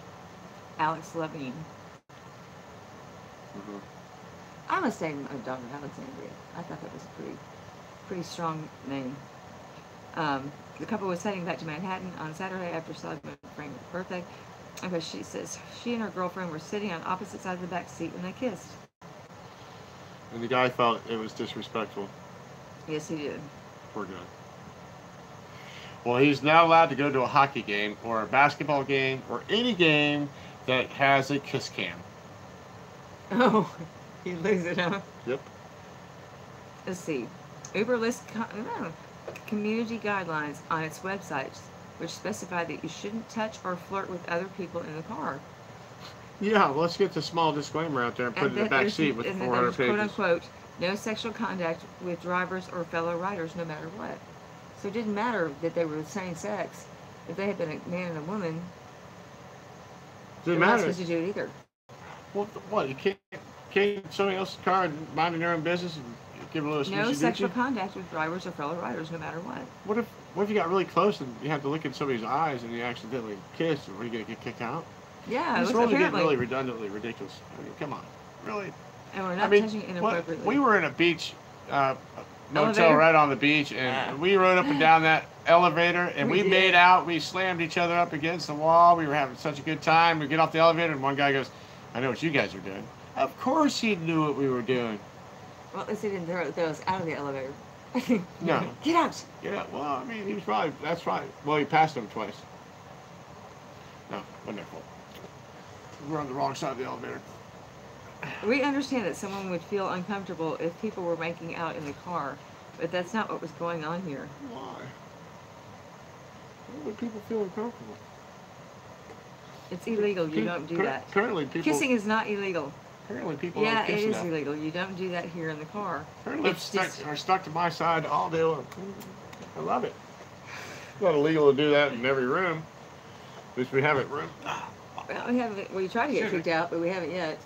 [SPEAKER 2] Alex Levine.
[SPEAKER 3] Mm-hmm.
[SPEAKER 2] I must say a daughter, Alexandria. I thought that was a pretty strong name. The couple was heading back to Manhattan on Saturday after celebrating Frank's birthday. Okay, she says she and her girlfriend were sitting on opposite sides of the back seat when they kissed.
[SPEAKER 3] And the guy felt it was disrespectful.
[SPEAKER 2] Yes, he did.
[SPEAKER 3] Poor guy. Well, he's now allowed to go to a hockey game or a basketball game or any game that has a kiss cam.
[SPEAKER 2] Oh, you lose it, huh?
[SPEAKER 3] Yep.
[SPEAKER 2] Let's see. Uber lists community guidelines on its website, which specify that you shouldn't touch or flirt with other people in the car.
[SPEAKER 3] Yeah, well, let's get the small disclaimer out there and put it in the back seat with 400 pages.
[SPEAKER 2] Quote unquote, no sexual contact with drivers or fellow riders, no matter what. So it didn't matter that they were the same sex. If they had been a man and a woman,
[SPEAKER 3] Didn't
[SPEAKER 2] they're not
[SPEAKER 3] matter.
[SPEAKER 2] supposed to do it either.
[SPEAKER 3] Well, what? You can't in somebody else's car and minding their own business and give a little
[SPEAKER 2] No
[SPEAKER 3] squishy
[SPEAKER 2] sexual
[SPEAKER 3] ditchy?
[SPEAKER 2] contact with drivers or fellow riders, no matter what.
[SPEAKER 3] What if you got really close and you have to look in somebody's eyes and you accidentally kiss? Are you gonna get kicked out?
[SPEAKER 2] Yeah,
[SPEAKER 3] It's
[SPEAKER 2] it was
[SPEAKER 3] really getting
[SPEAKER 2] apparently.
[SPEAKER 3] really redundantly ridiculous. I mean, come on, really?
[SPEAKER 2] And we're not touching inappropriately.
[SPEAKER 3] We were in a beach motel
[SPEAKER 2] Elevator?
[SPEAKER 3] right on the beach, and we rode up and down that elevator, and
[SPEAKER 2] We
[SPEAKER 3] we made
[SPEAKER 2] did.
[SPEAKER 3] out. We slammed each other up against the wall. We were having such a good time. We get off the elevator, and one guy goes, "I know what you guys are doing." Of course, he knew what we were doing.
[SPEAKER 2] Well, at least they didn't throw us out of the elevator.
[SPEAKER 3] No.
[SPEAKER 2] Get out!
[SPEAKER 3] Yeah, well, I mean, he was probably, that's probably, well, he passed him twice. No, wasn't their fault. We were on the wrong side of the elevator.
[SPEAKER 2] We understand that someone would feel uncomfortable if people were making out in the car, but that's not what was going on here.
[SPEAKER 3] Why? Why would people feel uncomfortable?
[SPEAKER 2] It's illegal. You don't do that.
[SPEAKER 3] Apparently people,
[SPEAKER 2] Kissing is not illegal.
[SPEAKER 3] apparently people
[SPEAKER 2] Yeah,
[SPEAKER 3] don't
[SPEAKER 2] it
[SPEAKER 3] kiss
[SPEAKER 2] is
[SPEAKER 3] enough.
[SPEAKER 2] illegal. You don't do that here in the car.
[SPEAKER 3] Her lips are stuck to my side all day long. I love it. It's not illegal to do that in every room. At least we have it room.
[SPEAKER 2] Well, we haven't. We tried to get kicked out, but we haven't yet.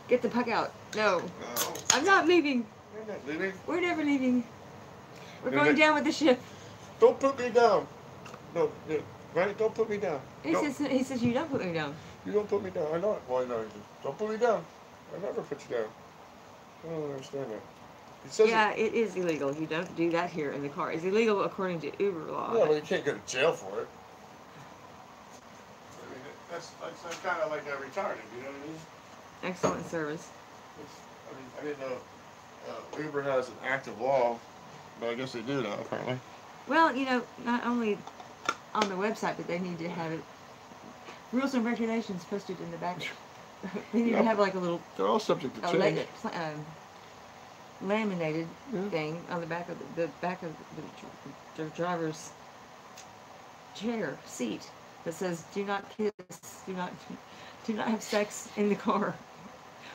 [SPEAKER 2] Get the puck out. No,
[SPEAKER 3] No,
[SPEAKER 2] I'm not leaving.
[SPEAKER 3] you're not leaving.
[SPEAKER 2] We're never leaving. We're
[SPEAKER 3] You're
[SPEAKER 2] going
[SPEAKER 3] not-
[SPEAKER 2] down with the ship.
[SPEAKER 3] Don't put me down. No, right? Don't put me down.
[SPEAKER 2] He says you don't put me down.
[SPEAKER 3] You don't put me down. I know it. Well, I know. Don't put me down. I never put you down. I don't understand that.
[SPEAKER 1] It says
[SPEAKER 2] Yeah, it is illegal. You don't do that here in the car. It's illegal according to Uber law.
[SPEAKER 1] Yeah, but you can't go to jail for it. I mean, that's kind of like a retarded, you know what I mean?
[SPEAKER 2] Excellent service.
[SPEAKER 1] I didn't know Uber has an active law, but I guess they do now, apparently.
[SPEAKER 2] Well, not only on the website, but they need to have it, rules and regulations posted in the back. They need to have like a little
[SPEAKER 1] They're all subject to change.
[SPEAKER 2] Laminated thing on the back of the the driver's seat that says "Do not kiss, do not have sex in the car,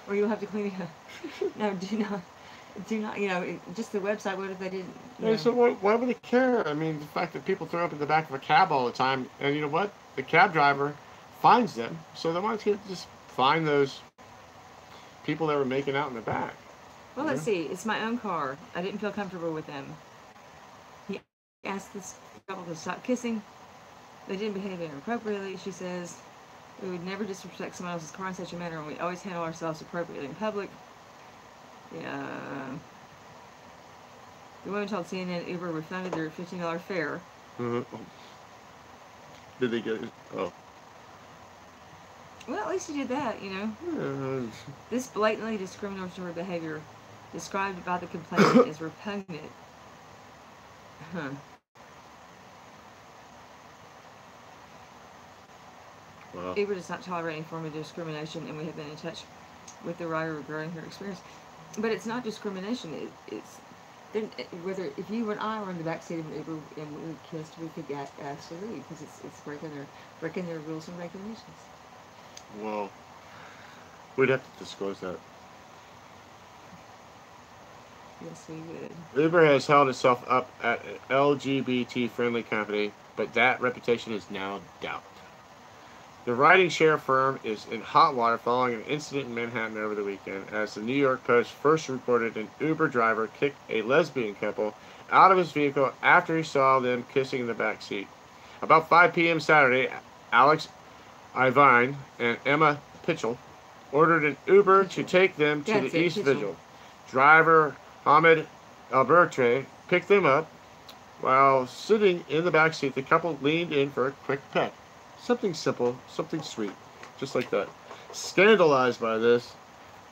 [SPEAKER 2] or you'll have to clean it up." No, do not. Just the website. What if they didn't?
[SPEAKER 1] Yeah, so why would they care? I mean, the fact that people throw up in the back of a cab all the time, and you know what? The cab driver finds them, so they want to just find those people that were making out in the back.
[SPEAKER 2] Well, let's see. It's my own car. I didn't feel comfortable with them. He asked this couple to stop kissing. They didn't behave inappropriately. She says, "We would never disrespect someone else's car in such a manner, and we always handle ourselves appropriately in public." Yeah. The woman told CNN Uber refunded their $15 fare.
[SPEAKER 1] Mm-hmm. Did they get it? Oh.
[SPEAKER 2] Well, at least he did that, This blatantly discriminatory behavior described by the complainant is repugnant. Huh.
[SPEAKER 1] Wow.
[SPEAKER 2] Uber does not tolerate any form of discrimination, and we have been in touch with the writer regarding her experience. But it's not discrimination. It's whether if you and I were in the back seat of an Uber and we kissed, we could get asked to leave because it's breaking their rules and regulations.
[SPEAKER 1] Well, we'd have to disclose that.
[SPEAKER 2] Yes, we would.
[SPEAKER 1] Uber has held itself up as an LGBT-friendly company, but that reputation is now doubted. The riding-share firm is in hot water following an incident in Manhattan over the weekend, as the New York Post first reported an Uber driver kicked a lesbian couple out of his vehicle after he saw them kissing in the back seat. About 5 p.m. Saturday, Alex Ivine and Emma Pitchell ordered an Uber to take them to the East Vigil. Driver Hamid Albertre picked them up. While sitting in the back seat, the couple leaned in for a quick peck. Something simple, something sweet, just like that. Scandalized by this,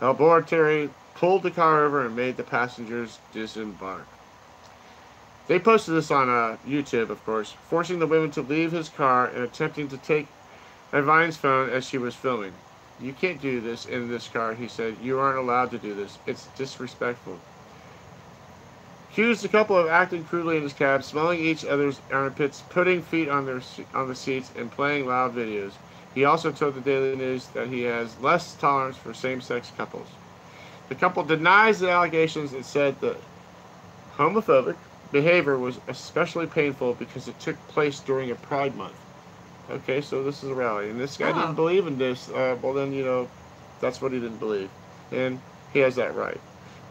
[SPEAKER 1] Albertre pulled the car over and made the passengers disembark. They posted this on YouTube, of course, forcing the women to leave his car and attempting to take Ivine's phone as she was filming. "You can't do this in this car," he said. "You aren't allowed to do this. It's disrespectful." Accused the couple of acting crudely in his cab, smelling each other's armpits, putting feet on the seats, and playing loud videos. He also told the Daily News that he has less tolerance for same-sex couples. The couple denies the allegations and said the homophobic behavior was especially painful because it took place during a Pride Month. Okay, so this is a rally, and this guy didn't believe in this. Well, then, that's what he didn't believe, and he has that right.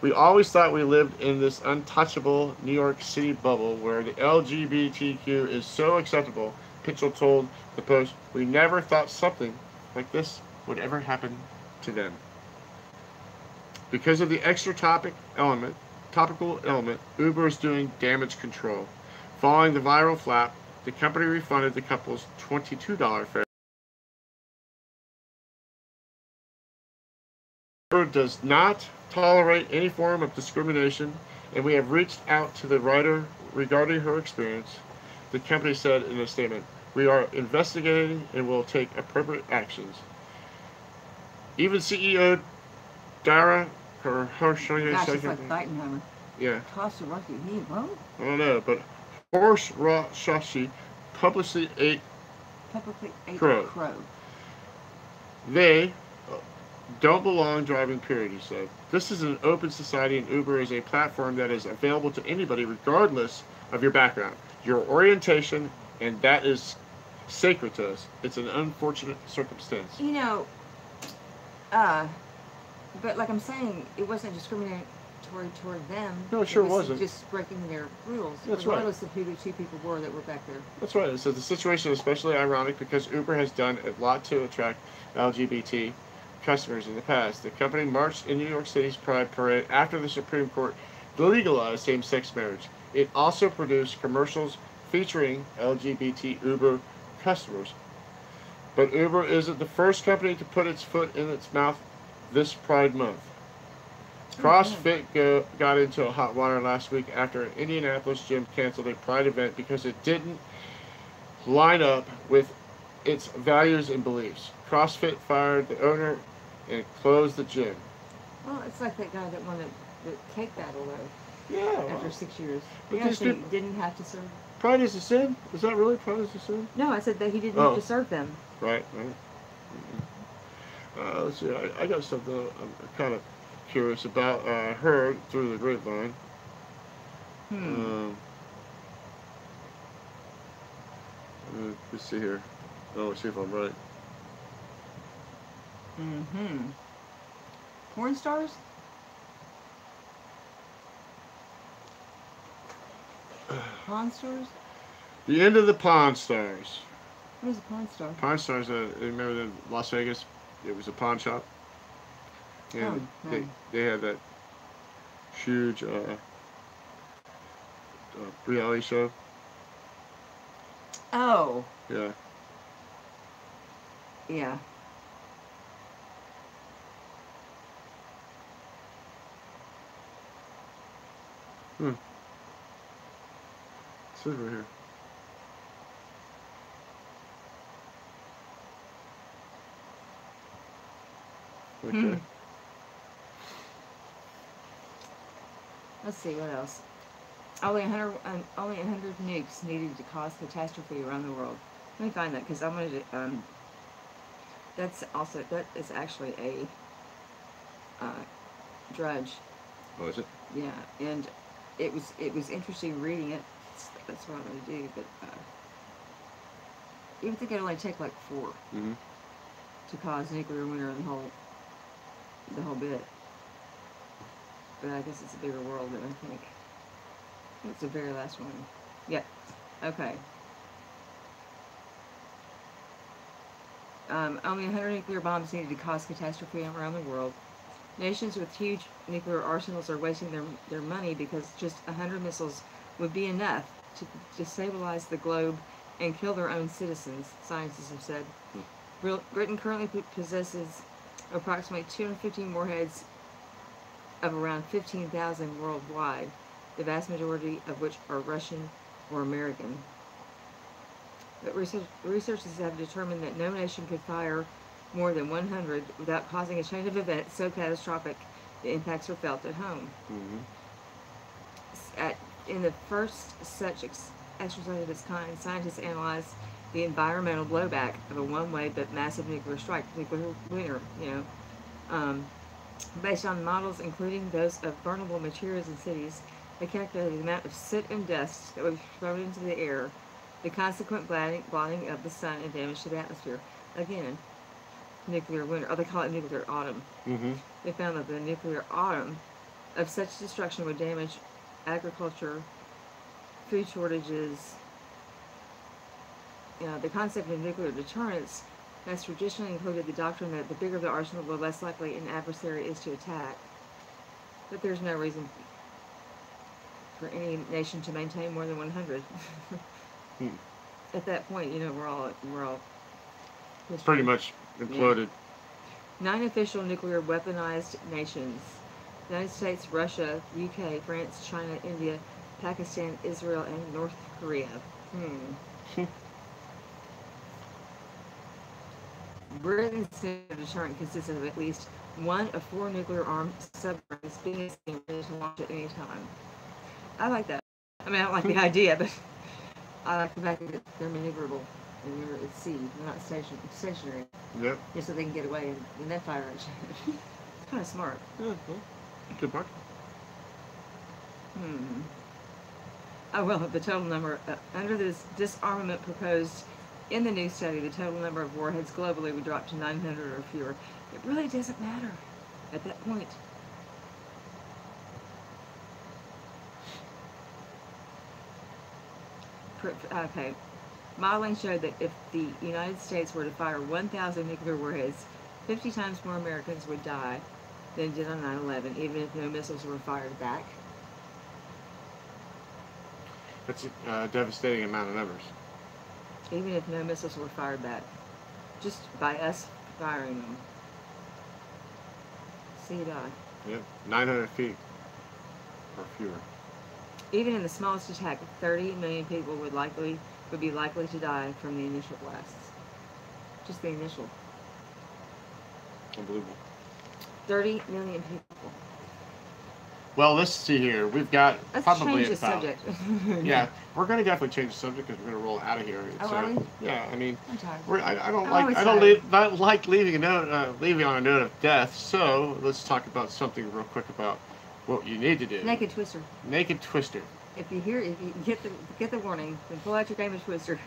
[SPEAKER 1] "We always thought we lived in this untouchable New York City bubble where the LGBTQ is so acceptable," Pitchell told the Post. "We never thought something like this would ever happen to them." Because of the extra topical element, Uber is doing damage control. Following the viral flap, the company refunded the couple's $22 fare. Uber does not tolerate any form of discrimination, and we have reached out to the writer regarding her experience, the company said in a statement. "We are investigating and will take appropriate actions." Even CEO Dara Hirshaya.
[SPEAKER 2] Gosh, it's like Biden.
[SPEAKER 1] Yeah.
[SPEAKER 2] Cost of lucky. What?
[SPEAKER 1] I don't know, but Horse Shashi publicly ate crow. "They don't belong driving, period," he said. "This is an open society, and Uber is a platform that is available to anybody regardless of your background, your orientation, and that is sacred to us. It's an unfortunate circumstance."
[SPEAKER 2] But like I'm saying, it wasn't discriminatory toward them.
[SPEAKER 1] No, it sure
[SPEAKER 2] was
[SPEAKER 1] wasn't.
[SPEAKER 2] Just breaking their rules,
[SPEAKER 1] That's
[SPEAKER 2] regardless of who the two people were that were back there.
[SPEAKER 1] That's right. So the situation is especially ironic because Uber has done a lot to attract LGBT customers in the past. The company marched in New York City's Pride Parade after the Supreme Court
[SPEAKER 3] legalize same-sex marriage. It also produced commercials featuring LGBT Uber customers. But Uber isn't the first company to put its foot in its mouth this Pride Month. CrossFit got into a hot water last week after an Indianapolis gym canceled a Pride event because it didn't line up with its values and beliefs. CrossFit fired the owner and closed the gym.
[SPEAKER 2] Well, it's like that guy that won the cake battle, though,
[SPEAKER 3] Yeah.
[SPEAKER 2] after 6 years.
[SPEAKER 3] But
[SPEAKER 2] He
[SPEAKER 3] these
[SPEAKER 2] actually
[SPEAKER 3] people-
[SPEAKER 2] didn't have to serve.
[SPEAKER 3] Pride is a sin? Is that really Pride is a sin?
[SPEAKER 2] No, I said that he didn't
[SPEAKER 3] Oh.
[SPEAKER 2] have to serve them.
[SPEAKER 3] Right. Let's see. I got something I'm kind of curious about. I heard through the grapevine. Let's see here. Oh, let's see if I'm right.
[SPEAKER 2] Porn stars? Pawn stars?
[SPEAKER 3] The end of the Pawn Stars.
[SPEAKER 2] What is a pawn star?
[SPEAKER 3] Pawn Stars, remember in Las Vegas? It was a pawn shop. And they had that huge reality show.
[SPEAKER 2] Oh.
[SPEAKER 3] Yeah.
[SPEAKER 2] Yeah.
[SPEAKER 3] It's over here. Okay.
[SPEAKER 2] Let's see, what else? Only 100 nukes needed to cause catastrophe around the world. Let me find that, because I wanted to, that is actually a drudge.
[SPEAKER 3] Oh, is it?
[SPEAKER 2] Yeah, and it was interesting reading it. That's what I'm going to do, but you would think it'd only take like 4 to cause nuclear winter in the whole bit. But I guess it's a bigger world than I think. It's the very last one. Yep. Okay. Only 100 nuclear bombs needed to cause catastrophe around the world. Nations with huge nuclear arsenals are wasting their money because just 100 missiles would be enough to destabilize the globe and kill their own citizens, scientists have said. Britain currently possesses approximately 250 warheads of around 15,000 worldwide, the vast majority of which are Russian or American. But researchers have determined that no nation could fire more than 100 without causing a chain of events so catastrophic the impacts are felt at home. In the first such exercise of its kind, scientists analyzed the environmental blowback of a one-way but massive nuclear strike, nuclear winter, based on models including those of burnable materials in cities. They calculated the amount of soot and dust that would be thrown into the air, the consequent blotting of the sun, and damage to the atmosphere. Again, nuclear winter, or they call it nuclear autumn. They found that the nuclear autumn of such destruction would damage agriculture, food shortages. The concept of nuclear deterrence has traditionally included the doctrine that the bigger the arsenal, the less likely an adversary is to attack. But there's no reason for any nation to maintain more than 100. At that point, we're all
[SPEAKER 3] Pretty much imploded.
[SPEAKER 2] 9 official nuclear weaponized nations: United States, Russia, UK, France, China, India, Pakistan, Israel, and North Korea. Britain's deterrent consists of at least 1 of 4 nuclear-armed submarines being ready to launch at any time. I like that. I mean, I don't like the idea, but I like the fact that they're maneuverable and they're at sea. They're not stationary.
[SPEAKER 3] Yep.
[SPEAKER 2] Just so they can get away and then fire at you. It's kind of smart.
[SPEAKER 3] Yeah, cool. Good mark.
[SPEAKER 2] Oh, well, the total number, under this disarmament proposed in the new study, the total number of warheads globally would drop to 900 or fewer. It really doesn't matter at that point. Okay. Modeling showed that if the United States were to fire 1,000 nuclear warheads, 50 times more Americans would die than did on 9/11, even if no missiles were fired back.
[SPEAKER 1] That's a devastating amount of numbers.
[SPEAKER 2] Even if no missiles were fired back, just by us firing them. See you die.
[SPEAKER 1] Yep, 900 feet or fewer.
[SPEAKER 2] Even in the smallest attack, 30 million people would be likely to die from the initial blasts. Just the initial.
[SPEAKER 1] Unbelievable.
[SPEAKER 2] 30 million people.
[SPEAKER 1] Well, let's see here. We've got
[SPEAKER 2] Let's
[SPEAKER 1] probably
[SPEAKER 2] change the
[SPEAKER 1] about,
[SPEAKER 2] subject.
[SPEAKER 1] yeah, we're going to definitely change the subject because we're going to roll out of here.
[SPEAKER 2] Oh, are we?
[SPEAKER 1] Yeah, I mean,
[SPEAKER 2] I'm tired.
[SPEAKER 1] I don't like leaving a note, leaving on a note of death. So let's talk about something real quick about what you need to do.
[SPEAKER 2] Naked Twister.
[SPEAKER 1] Naked Twister.
[SPEAKER 2] If you get the warning, then pull out your game of Twister.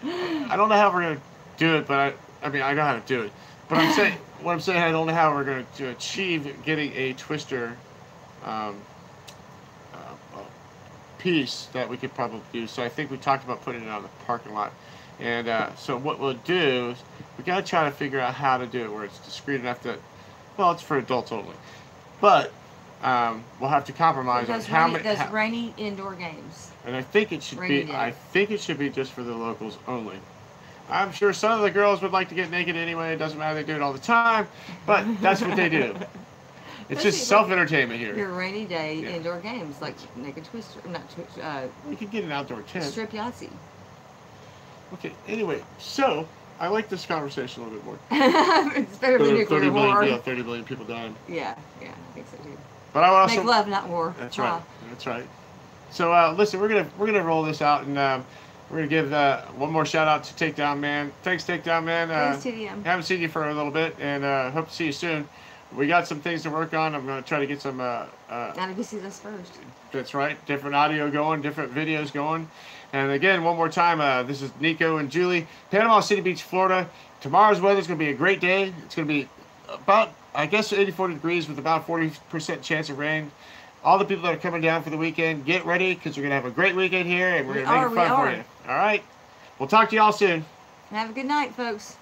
[SPEAKER 1] I don't know how we're going to do it, but I mean, I know how to do it. But what I'm saying, I don't know how we're going to achieve getting a Twister piece that we could probably do. So I think we talked about putting it on the parking lot. And so what we'll do is we got to try to figure out how to do it where it's discreet enough that, well, it's for adults only. But we'll have to compromise on how many.
[SPEAKER 2] Those rainy indoor games.
[SPEAKER 1] And I think it should be. I think it should be just for the locals only. I'm sure some of the girls would like to get naked anyway. It doesn't matter; they do it all the time. But that's what they do. It's just self-entertainment here.
[SPEAKER 2] Your rainy day indoor games like Naked Twister, not Twister.
[SPEAKER 1] You could get an outdoor tent.
[SPEAKER 2] Strip Yahtzee.
[SPEAKER 1] Okay. Anyway, so I like this conversation a little bit more.
[SPEAKER 2] It's better than nuclear war.
[SPEAKER 1] Yeah, 30 million people dying.
[SPEAKER 2] Yeah, I think so too.
[SPEAKER 1] But I would also
[SPEAKER 2] make love, not war.
[SPEAKER 1] That's right. That's right. So listen, we're gonna roll this out, and we're gonna give one more shout out to Takedown Man. Thanks, Takedown Man.
[SPEAKER 2] Thanks, TDM.
[SPEAKER 1] Haven't seen you for a little bit, and hope to see you soon. We got some things to work on. I'm gonna try to get some.
[SPEAKER 2] Gotta go see this first.
[SPEAKER 1] That's right. Different audio going, different videos going, and again, one more time. This is Nicko and Julie, Panama City Beach, Florida. Tomorrow's weather is gonna be a great day. It's gonna be about, I guess, 84 degrees with about 40% chance of rain. All the people that are coming down for the weekend, get ready because we're going to have a great weekend here and we're going to make it fun for you. All right? We'll talk to y'all soon.
[SPEAKER 2] Have a good night, folks.